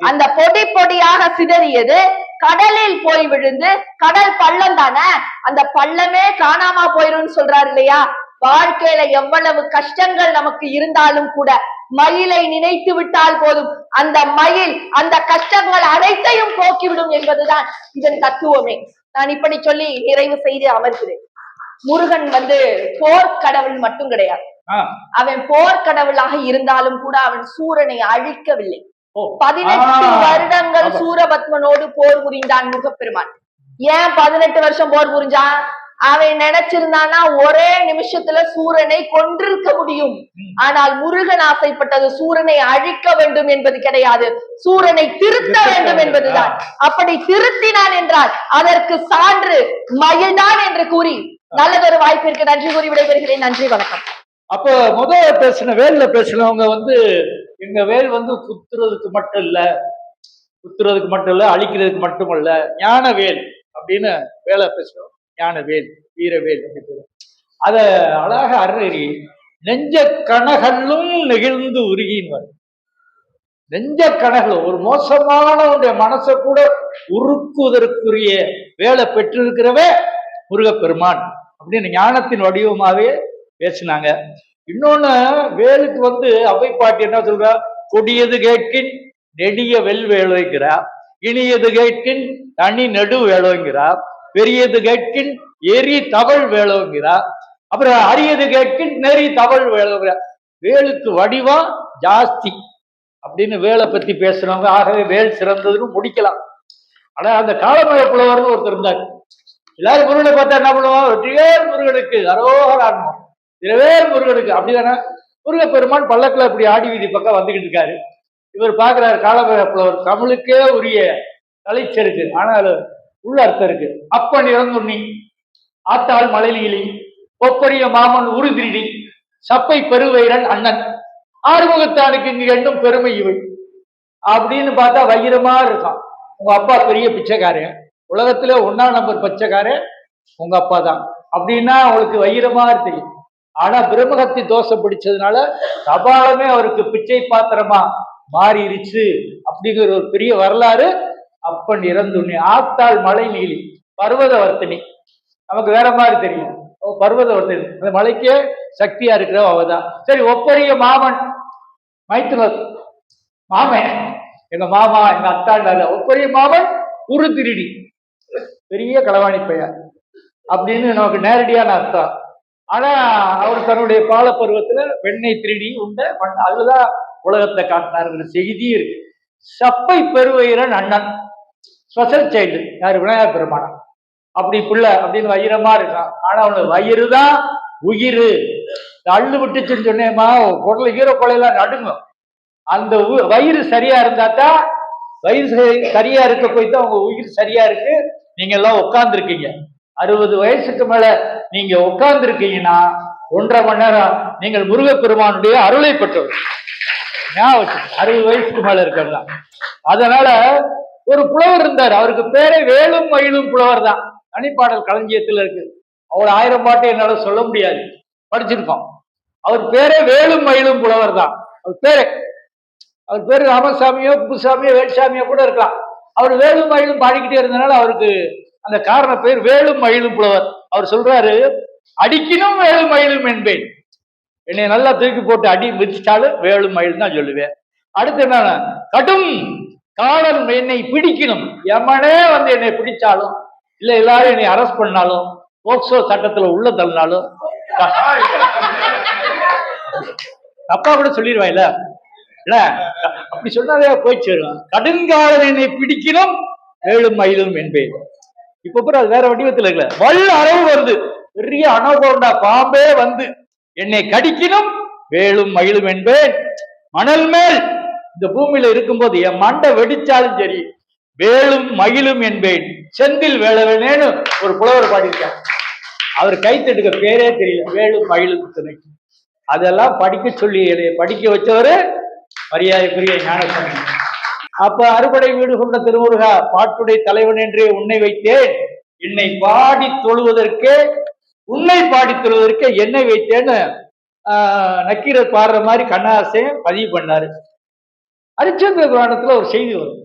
C: அந்த பொடி பொடியாக சிதறியது கடலில் போய் விழுந்து, கடல் பள்ளம் தானே, அந்த பள்ளமே காணாம போயிரும் சொல்றாரு இல்லையா. வாழ்க்கையில எவ்வளவு கஷ்டங்கள் நமக்கு இருந்தாலும் கூட மயிலை நினைத்து விட்டால் போதும், அந்த மயில் அந்த கஷ்டங்கள் அனைத்தையும் போக்கிவிடும் என்பதுதான் இதன் தத்துவமே. நான் இப்படி சொல்லி நிறைவு செய்து அமர்கிறேன். முருகன் போர்க்கடவுள் மட்டும் கிடையாது. அவன் போர்க்கடவுளாக இருந்தாலும் கூட அவன் சூரனை அழிக்கவில்லை. 18 வருடங்கள் சூரபத்மனோடு போர் புரிந்தான் முருகப்பெருமான். ஏன் 18 வருஷம் போர் புரிஞ்சான்? அவன் நினைச்சிருந்தானா ஒரே நிமிஷத்துல சூரனை கொன்றிருக்க முடியும். ஆனால் முருகன் ஆசைப்பட்டது சூரனை அழிக்க வேண்டும் என்பது கிடையாது, சூரனை திருத்த வேண்டும் என்பதுதான். அப்படி திருத்தினான் என்றால் அதற்கு சான்று மயில்தான் என்று கூறி நல்லதொரு வாய்ப்பிற்கு நன்றி கூறி விடைபெறுகிறேன். நன்றி, வணக்கம்.
A: அப்ப முதல்ல பேசின வேல்ல பேசினவங்க எங்க வேல் குத்துறதுக்கு மட்டும் இல்ல, அழிக்கிறதுக்கு மட்டுமல்ல, ஞான வேல் அப்படின்னு வேலை பேசணும். ஞான வேல், வீரவேல் அப்படின்னு அத அழகாக அருணி நெஞ்ச கனகல்லும் நெகிழ்ந்து உருகின்வார். நெஞ்ச கனகல் ஒரு மோசமானவனுடைய மனசை கூட உருக்குவதற்குரிய வேலை பெற்றிருக்கிறவே முருகப்பெருமான் அப்படின்னு ஞானத்தின் வடிவமாவே பேசினாங்க. இன்னொன்னு வேலுக்கு அவை பாட்டி என்ன சொல்றா? கொடியது கேட்கின் நெடிய வெல் வேலைங்கிறா, இனியது கேட்கின் தனி நெடு வேலைங்கிறா, பெரியது கேட்கின் எரி தவள் வேலைங்கிறா, அப்புறம் அரியது கேட்கின் நெறி தவள் வேலைங்கிறா. வேலுக்கு வடிவா ஜாஸ்தி அப்படின்னு வேலை பத்தி பேசுறவங்க. ஆகவே வேல் சிறந்ததுன்னு முடிக்கலாம். ஆனா அந்த காலமழை புலவர்னு ஒருத்தர் இருந்தார். எல்லாரும் முருகனை பார்த்தா என்ன பண்ணுவோம்? வெற்றிவேல் முருகனுக்கு அரோகராடணும், இரவேல் முருகனுக்கு அப்படிதானே. முருகப்பெருமான் பல்லக்கில் இப்படி ஆடி வீதி பக்கம் வந்துகிட்டு இருக்காரு. இவர் பாக்குறாரு, காலமழை புலவர் தமிழுக்கே உரிய தலைச்சருக்கு, ஆனால் உள்ள அர்த்தம் இருக்கு. அப்பன் இறந்துண்ணி ஆத்தாள் மலையிலி ஒப்பரிய மாமன் உருதிரி சப்பை பெருவைரன் அண்ணன் ஆறுமுகத்தானுக்கு இங்கு எண்ணும் பெருமை இவை அப்படின்னு பார்த்தா வைரமா இருக்கான். உங்க அப்பா பெரிய பிச்சைக்காரன், உலகத்துல 1ஆம் நம்பர் பிச்சைக்காரன் உங்க அப்பா தான் அப்படின்னா அவளுக்கு வைரமா தெரியும். ஆனா பிரம்மகத்தி தோஷம் பிடிச்சதுனால கபாலமே அவருக்கு பிச்சை பாத்திரமா மாறிடுச்சு அப்படிங்கிற ஒரு பெரிய வரலாறு. அப்பன் இறந்துண்ணி ஆத்தாள் மலை நீலி பர்வதவர்த்தினி, நமக்கு வேற மாதிரி தெரியும். பர்வதவர்த்தினி அந்த மலைக்கே சக்தியா இருக்கிற அவதான். சரி, ஒப்பரிய மாமன் மைத்துனர் மாமன், எங்க மாமா எங்க அத்தாண்டாரு. ஒப்பரிய மாமன் உரு திருடி, பெரிய களவாணி பெயர் அப்படின்னு நமக்கு நேரடியான அர்த்தம். ஆனா அவர் தன்னுடைய பால பருவத்துல வெண்ணெய் திருடி உண்ட அதுதான் உலகத்தை காட்டினாருங்கிற செய்தி இருக்கு. சப்பை பெருவயிரன் அண்ணன் ஸ்பெஷல் சைல்டு யாரு? விநாயகர் பெருமானம். அப்படி பிள்ளை அப்படின்னு வயிறமா இருக்கான். ஆனா அவனுக்கு வயிறு தான் உயிர். அள்ளு விட்டுச்சுன்னு சொன்னேம்மா, குடல ஈர கொலையெல்லாம் நடுங்கும். அந்த வயிறு சரியா இருந்தாதான், வயிறு சரியா இருக்க போய் தான் உங்க உயிர் சரியா இருக்கு. நீங்க எல்லாம் உட்கார்ந்து இருக்கீங்க. 60 வயசுக்கு மேல நீங்க உட்கார்ந்து இருக்கீங்கன்னா 1.5 மணி நேரம் நீங்கள் முருகப்பெருமானுடைய அருளை பெற்றவர். 60 வயசுக்கு மேல இருக்கலாம். அதனால ஒரு புலவர் இருந்தார், அவருக்கு பேரே வேலும் மயிலும் புலவர் தான். தனிப்பாடல் களஞ்சியத்துல இருக்கு. அவர் 1000 பாட்டு என்னால சொல்ல முடியாது, படிச்சிருக்கோம். அவர் பேரே வேலும் மயிலும் புலவர் தான். அவர் பேரு ராமசாமியோ குப்புசாமியோ வேல்சாமியோ கூட இருக்கலாம். அவர் வேலும் மயிலும் பாடிக்கிட்டே இருந்தனால அவருக்கு அந்த காரண பேர் வேலும் மயிலும் புலவர். அவர் சொல்றாரு, அடிக்கணும் வேலும் மயிலும் என்பேன். என்னை நல்லா தூக்கி போட்டு அடி மிதிச்சாலும் வேலும் மயில் தான் சொல்லுவேன். அடுத்து என்ன, கடும் காலன் என்னை பிடிக்கணும், எமனே வந்து என்னை பிடிச்சாலும் இல்ல எல்லாரும் என்னை அரெஸ்ட் பண்ணாலும் போக்சோ சட்டத்துல உள்ள தள்ளினாலும் அப்பா கூட சொல்லிடுவான் இல்ல இல்ல அப்படி சொன்னாலே போய் சேரும். கடுங்காலன் என்னை பிடிக்கணும் வேலும் மயிலும் என்பேன். இப்ப அது வேற வடிவத்துல இருக்கல, வல்ல அளவு வருது, பெரிய அனகோண்டா பாம்பே வந்து என்னை கடிக்கணும் வேலும் மயிலும் என்பேன். மணல் மேல் இந்த பூமியில இருக்கும்போது என் மண்டை வெடிச்சாலும் சரி வேலும் மயிலும் என்பேன். செந்தில் வேளவேனேன்னு ஒரு புலவர் பாடியிருக்கார். அவர் கைத்தட்டுக்க பேரே தெரியல, வேலும் மயிலும் துணை. அதெல்லாம் படிக்க சொல்லி படிக்க வச்சவரு மரியாதைக்குரிய ஞானசாமி. அப்ப அறுபடை வீடு கொண்ட திருமுருகா, பாட்டுடை தலைவன் என்றே உன்னை வைத்தேன், என்னை பாடி தொழுவதற்கே உன்னை பாடி தொழுவதற்கே என்னை வைத்தேன்னு நக்கீரர் பாடுற மாதிரி கண்ணாசையும் பதிவு பண்ணாரு. ஹரிச்சந்திர புராணத்துல ஒரு செய்தி வரும்.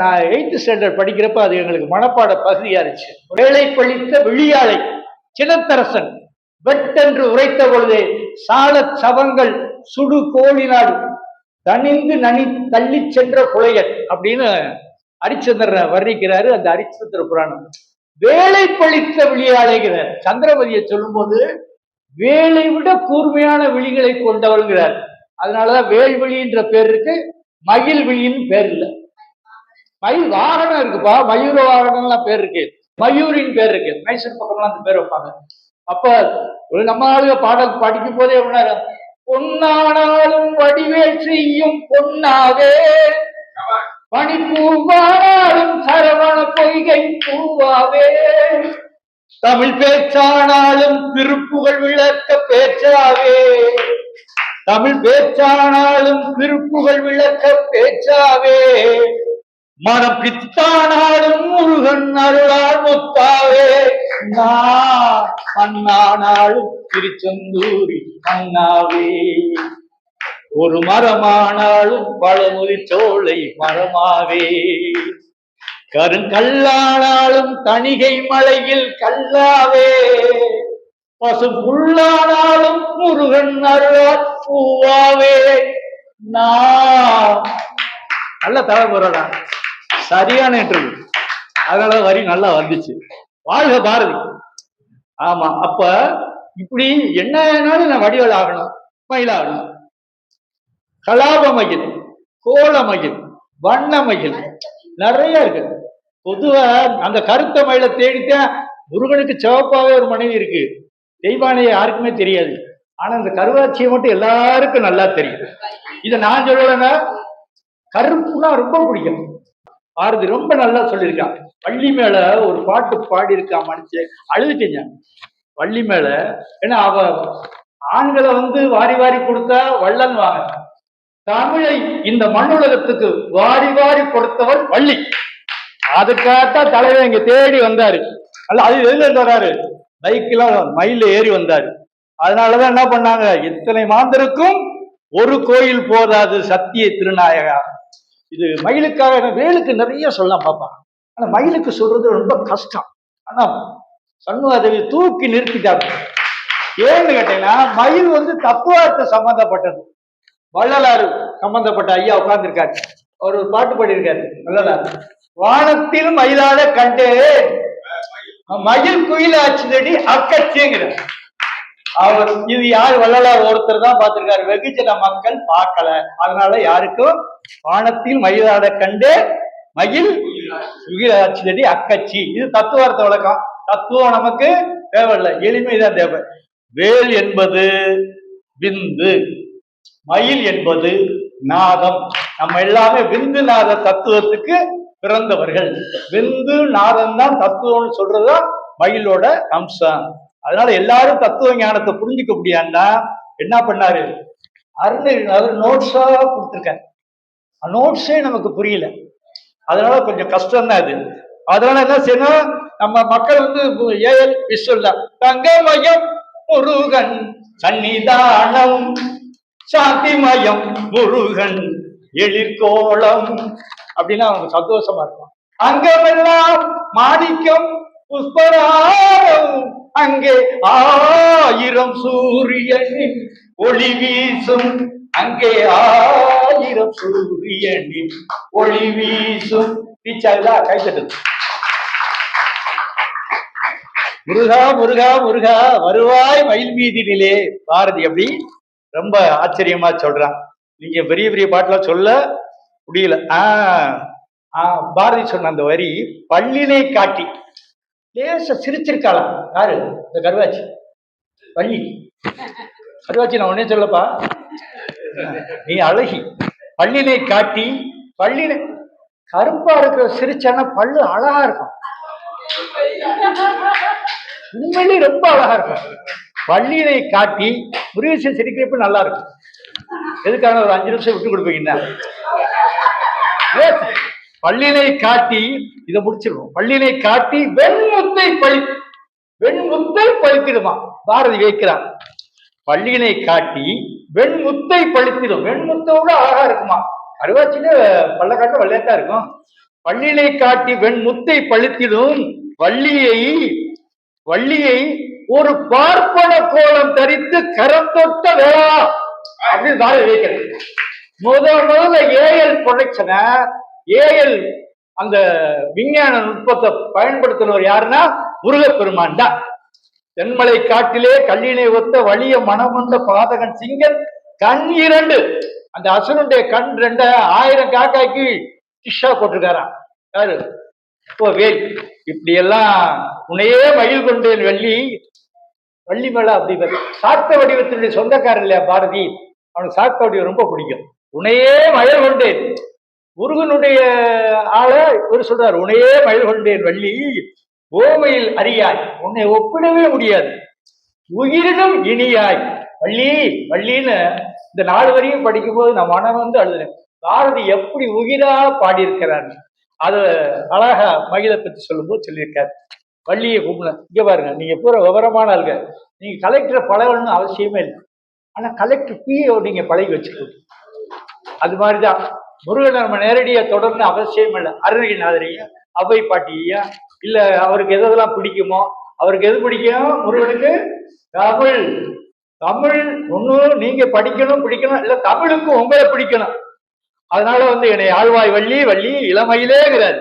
A: நான் 8th ஸ்டாண்டர்ட் படிக்கிறப்ப அது எங்களுக்கு மனப்பாட பகுதியா இருந்துச்சு. வேலை பழித்த விழியாளை சினத்தரசன் வெட்டென்று உரைத்த பொழுதே சால சவங்கள் சுடு கோழினாடு தனிந்து தள்ளி சென்ற புலையன் அப்படின்னு ஹரிச்சந்திரன் வர்ணிக்கிறாரு அந்த ஹரிச்சந்திர புராணம். வேலை பழித்த விழியாளைங்கிறார். சந்திரமதியை சொல்லும் போது வேலை விட கூர்மையான விழிகளை கொண்டவள்ங்கிறார். அதனாலதான் வேல்விழின்ற பேர் இருக்கு, மயில் விழின்னு பேர் இல்லை. மயில் வாகனம் இருக்குப்பா, மயூர வாகனம்லாம் பேர் இருக்கு, மயூரின் பேர் இருக்கு. மைசூர் பக்கம்லாம் அந்த பேர் வைப்பாங்க. அப்ப நம்ம ஆளுக பாடல் படிக்கும் போதே பொன்னானாலும் வடிவேல் செய்யும் பொன்னாவே, பனிப்பூவானாலும் சரவண பொய்கை பூவாவே, தமிழ் பேச்சானாலும் திருப்புகழ் விளக்க பேச்சாவே, தமிழ் பேச்சானாலும் திருப்புகழ் விளக்க பேச்சாவே, மனம் பித்தானாலும் முருகன் அருளால் முத்தாவே, மண்ணானாலும் திருச்செந்தூரி மன்னாவே, ஒரு மரமானாலும் பழமுதி சோலை மரமாவே, கருங்கல்லானாலும் தணிகை மலையில் கல்லாவே, பசு புல்லானாலும் முருகன் அருளால் பூவாவே. நல்ல தலைமுறை, சரியான இன்டர்வியூ. அதனால வரி நல்லா வந்துச்சு. வாழ்க பாரதி. ஆமா, அப்ப இப்படி என்னன்னாலும் நான் வடிவல் ஆகணும், மயிலாகணும். கலாப மகிழ், கோல மகிழ், வண்ண மகிழ் நிறைய இருக்கு. பொதுவா அந்த கருத்த மயிலை தேடித்தான். முருகனுக்கு சிவப்பாவே ஒரு மனைவி இருக்கு, தெய்வானையை யாருக்குமே தெரியாது. ஆனா இந்த கருவாட்சியை மட்டும் எல்லாருக்கும் நல்லா தெரியும். இதை நான் சொல்லலைன்னா கருப்புனா ரொம்ப பிடிக்கும். பாரதி ரொம்ப நல்லா சொல்லியிருக்கான். வள்ளி மேல ஒரு பாட்டு பாடி இருக்கா, மனுச்சு அழுதுட்டீங்க வள்ளி மேல. ஏன்னா அவ ஆண்களை வாரி வாரி கொடுத்தா வள்ளல் வாங்க, தமிழை இந்த மண்ணுலகத்துக்கு வாரி வாரி கொடுத்தவர் வள்ளி. அதுக்காகத்தான் தலைவர் இங்க தேடி வந்தாரு. அல்ல, அது எதுல வர்றாரு, பைக்கெல்லாம் மயில ஏறி வந்தாரு. அதனாலதான் என்ன பண்ணாங்க, இத்தனை மாந்தருக்கும் ஒரு கோயில் போதாது சத்திய திருநாயகா. இது மயிலுக்காக, வேலுக்கு நிறைய சொல்லலாம் பாப்பா, ஆனா மயிலுக்கு சொல்றது ரொம்ப கஷ்டம். ஆனா சண்முகாதேவி தூக்கி நிறுத்திட்டாங்க. ஏன்னு கேட்டீங்கன்னா, மயில் தத்துவார்த்த சம்பந்தப்பட்டது. வள்ளலாறு சம்பந்தப்பட்ட ஐயா உட்கார்ந்துருக்காரு, அவர் ஒரு பாட்டு பாடியிருக்காரு வள்ளலார். வானத்தில் மயிலாட கண்டே மயில் குயில் ஆச்சுதடி அக்கச்சிங்கிற அவர். இது யார்? வள்ளலார் ஒருத்தர் தான் பார்த்திருக்காரு, வெகுஜன மக்கள் பார்க்கல. அதனால யாருக்கும் வானத்தில் மயிலாட கண்டே மயில் குயில் ஆச்சுதடி அக்கச்சி. இது தத்துவார்த்த வழக்கம். தத்துவம் நமக்கு தேவையில்லை, எளிமைதான் தேவை. வேல் என்பது விந்து, மயில் என்பது நாதம். நம்ம எல்லாமே விந்து நாத தத்துவத்துக்கு பிறந்தவர்கள். விந்து நாதம் தான் தத்துவம்னு சொல்றதுதான் மயிலோட அம்சம். அதனால எல்லாரும் தத்துவ ஞானத்தை புரிஞ்சுக்க முடியாதுன்னா என்ன பண்ணாரு, அருணகிரிநாதர் நோட்ஸா கொடுத்துருக்காரு. நோட்ஸே நமக்கு புரியல, அதனால கொஞ்சம் கஷ்டம்தான் அது. அதனால என்ன செய்யணும், நம்ம மக்கள் ஏஎல் விஸ்வல்லா தங்கமயம் முருகன் சன்னிதானம், சாந்திமயம் முருகன் எழிற்கோளம் அப்படின்னா அவனுக்கு சந்தோஷமா இருக்கும். அங்கமெல்லாம் மாணிக்கம் புஷ்பராகம், அங்கே 1000 சூரியனின் ஒளி வீசும், அங்கே 1000 சூரியனின் ஒளி வீசும். டீச்சர்லா கைத்தட்டு. முருகா முருகா முருகா வருவாய் மயில் மீதினிலே. பாரதி அப்படி ரொம்ப ஆச்சரியமா சொல்றான். நீங்க பெரிய பெரிய பாட்டுலாம் சொல்ல முடியல. பாரதி சொன்ன அந்த வரி, பள்ளினை காட்டி லேச சிரிச்சிருக்காளாம். யாரு? இந்த கருவாச்சி பள்ளி. கருவாச்சி நான் உடனே சொல்லப்பா, நீ அழகி. பள்ளினை காட்டி, பள்ளினை கருப்பா இருக்கிற சிரிச்சானா பல்லு அழகா இருக்கும், உண்மையிலே ரொம்ப அழகா இருக்கும். பள்ளினை காட்டி முருகேசன் சிரிக்கிறப்ப நல்லா இருக்கும். எதுக்காக ஒரு 5 நிமிஷம் விட்டு கொடுப்பீங்கன்னா, பள்ளினை காட்டி இதை முடிச்சிருவோம். பள்ளினை காட்டி வெண்முத்தை பழித்திடுமா. பாரதி வைக்கிறான், பள்ளினை காட்டி வெண்முத்தை பழித்திடும். வெண்முத்தோட அழகா இருக்குமா. கருவாச்சியில பள்ளக்காட்டு வெள்ளையத்தான் இருக்கும். பள்ளினை காட்டி வெண்முத்தை பழித்திடும் வள்ளியை ஒரு பார்ப்பன கோலம் தரித்து கரம் தொட்ட வேளா அப்படின்னு பாரதி வைக்கிறது. முதல்ல ஏஎல் ப்ரொடக்ஷனை, ஏஎல் அந்த விஞ்ஞான நுட்பத்தை பயன்படுத்தினவர் யாருன்னா முருகப்பெருமான் தான். தென்மலை காட்டிலே கல்லினை ஒத்த வலிய மனமுண்ட பாதகன் சிங்கன் கண் 2, அந்த அசுரனுடைய கண் 2 1000 காக்காய்க்கு டிஷா போட்டிருக்காராம். யாரு? வேல். இப்படி எல்லாம் உன்னையே மயில் கொண்டேன் வள்ளி மேல அப்படி சாத்த வடிவத்தினுடைய சொந்தக்காரன் இல்லையா பாரதி, அவனுக்கு சாத்த வடிவம் ரொம்ப பிடிக்கும். உன்னையே மயில் கொண்டேன், முருகனுடைய ஆளை இவர் சொல்றாரு, உன்னையே மயில் கொண்டேன் வள்ளி ஓமையில் அறியாய், உன்னை ஒப்பிடவே முடியாது, உயிரினும் இனியாய் வள்ளின்னு இந்த 4 வரையும் படிக்கும்போது நான் மனம் அழுதுறேன். பாரதி எப்படி உயிரா பாடியிருக்கிறார். அது அழகா மகிழை பற்றி சொல்லும்போது சொல்லியிருக்காரு. வள்ளியை கூப்பிடுங்க. இங்க பாருங்க, நீங்க பூரா விவரமான ஆளுங்க, நீங்க கலெக்டரை பழகணும்னு அவசியமே இல்லை, ஆனா கலெக்டர் பிஏ நீங்க பழகி வச்சுக்கணும். அது மாதிரிதான் முருகன் நம்ம நேரடியா தொடர்ந்து அவசியம் இல்லை. அருணகிரிநாதரையும் அவ்வை பாட்டியையும், இல்ல அவருக்கு எதெல்லாம் பிடிக்குமோ, அவருக்கு எது பிடிக்கும் முருகனுக்கு, தமிழ் ஒண்ணு நீங்க படிக்கணும் பிடிக்கணும், இல்ல தமிழுக்கு உங்களை பிடிக்கணும். அதனால என்னை ஆழ்வாய் வள்ளி இளமயிலேங்கிறாரு.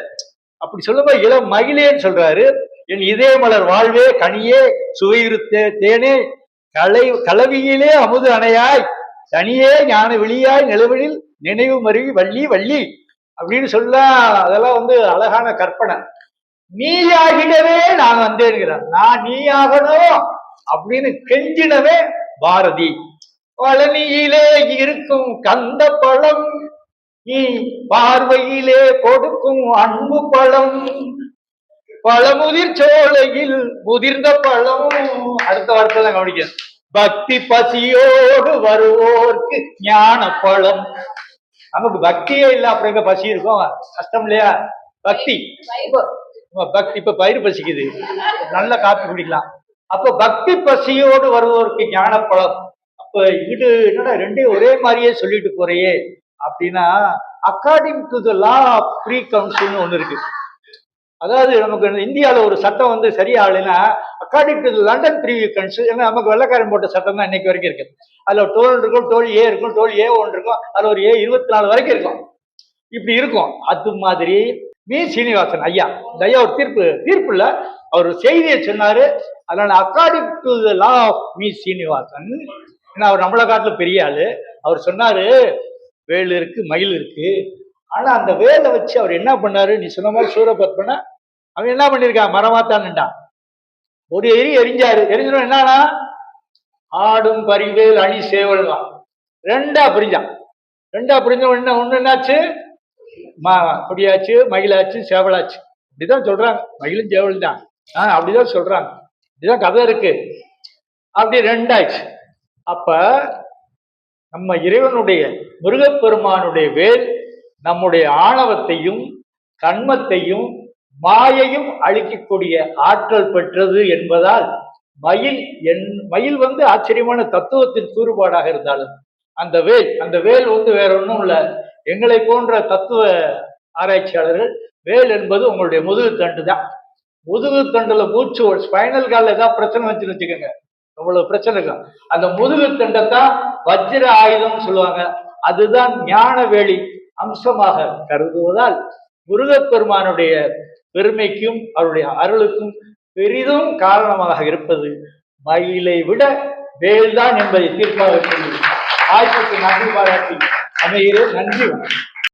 A: அப்படி சொல்லும்போது இளமயிலேன்னு சொல்றாரு. என் இதே மலர் வாழ்வே கனியே சுவையுறுத்தே தேனே கலவியிலே அமுது அணையாய் தனியே ஞான வெளியாய் நிலவெளில் நினைவு மருவி வள்ளி அப்படின்னு சொல்ல, அதெல்லாம் அழகான கற்பனை. நீயாகிடவே நான் வந்தேன்கிறார். நான் நீயாகணும் அப்படின்னு கெஞ்சினவே பாரதி. பழனியிலே இருக்கும் கந்த பழம், நீ பார்வையிலே கொடுக்கும் அன்பு பழம், பழமுதிர் சோலையில் முதிர்ந்த பழம். அடுத்த வார்த்தை தான் கவனிக்க, பக்தி பசியோடு வருவோர்க்கு ஞான பழம். நமக்கு பக்தியே இல்லை, அப்புறம் எங்க பசி இருக்கும்? கஷ்டம் இல்லையா? பக்தி இப்ப பயிர் பசிக்குது, நல்ல காப்பி குடிக்கலாம். அப்ப பக்தி பசியோடு வருவோருக்கு ஞான பழம். அப்ப அப்ப இது என்னடா ரெண்டையும் ஒரே மாதிரியே சொல்லிட்டு போறையே அப்படின்னா, according to the law of Privy கவுன்சில்னு ஒண்ணு இருக்கு. அதாவது நமக்கு இந்தியாவில் ஒரு சட்டம் வந்து சரியாகலைன்னா, according to London Privy Council, ஏன்னா நமக்கு வெள்ளக்காரன் போட்ட சட்டம் தான் இன்னைக்கு வரைக்கும் இருக்கு. அதுல டோல் இருக்கும், டோல் ஏ இருக்கும், டோல் ஏ1 இருக்கும், அதுல ஒரு A24 வரைக்கும் இருக்கும். இப்படி இருக்கும். அது மாதிரி வி சீனிவாசன் ஐயா, இந்த ஐயா ஒரு தீர்ப்பு இல்ல, அவர் செய்தியை சொன்னாரு. அதனால according to the law of V Srinivasan, ஏன்னா அவர் நம்மளை காட்டுல பெரிய ஆளு, அவர் சொன்னாரு வேல் இருக்கு, மயில் இருக்கு. ஆனா அந்த வேலை வச்சு அவர் என்ன பண்ணாரு, நீ சொன்ன மாதிரி சூரபத்மனை அவன் என்ன பண்ணிருக்கான், மரமாத்தான்னுட்டான். ஒரு எரிஞ்சாரு. எரிஞ்சோம் என்னன்னா, ஆடும் பரிவேல் அணி சேவல் தான் ரெண்டா பிரிஞ்சான். ரெண்டா பிரிஞ்ச ஒண்ணு என்னாச்சு, கொடியாச்சு, மயிலாச்சு, சேவலாச்சு. அப்படிதான் சொல்றாங்க. மயிலும் சேவல் தான், அப்படிதான் சொல்றாங்க. இதுதான் கதை இருக்கு. அப்படி ரெண்டாச்சு. அப்ப நம்ம இறைவனுடைய முருகப்பெருமானுடைய வேல் நம்முடைய ஆணவத்தையும் கண்மத்தையும் மாயையும் அழிக்கக்கூடிய ஆற்றல் பெற்றது என்பதால் மயில் வந்து ஆச்சரியமான தத்துவத்தின் கூறுபாடாக இருந்தாலும் அந்த வேல் வந்து வேற ஒன்றும் இல்லை. எங்களை போன்ற தத்துவ ஆராய்ச்சியாளர்கள் வேல் என்பது உங்களுடைய முதுகு தண்டு தான். முதுகு தண்டுல மூச்சு, ஸ்பைனல் கால்ல ஏதாவது பிரச்சனை வச்சுன்னு வச்சுக்கோங்க, அவ்வளவு பிரச்சனை இருக்கும். அந்த முதுகு தண்டைத்தான் வஜ்ர ஆயுதம் சொல்லுவாங்க. அதுதான் ஞான வேலி அம்சமாக கருதுவதால் முருகப்பெருமானுடைய பெருமைக்கும் அவருடைய அருளுக்கும் பெரிதும் காரணமாக இருப்பது மயிலை விட வேல்தான் என்பதை தீர்ப்பாக சொல்லி வாய்ப்புக்கு நன்றி பாராட்டி அமைகிறேன். நன்றி.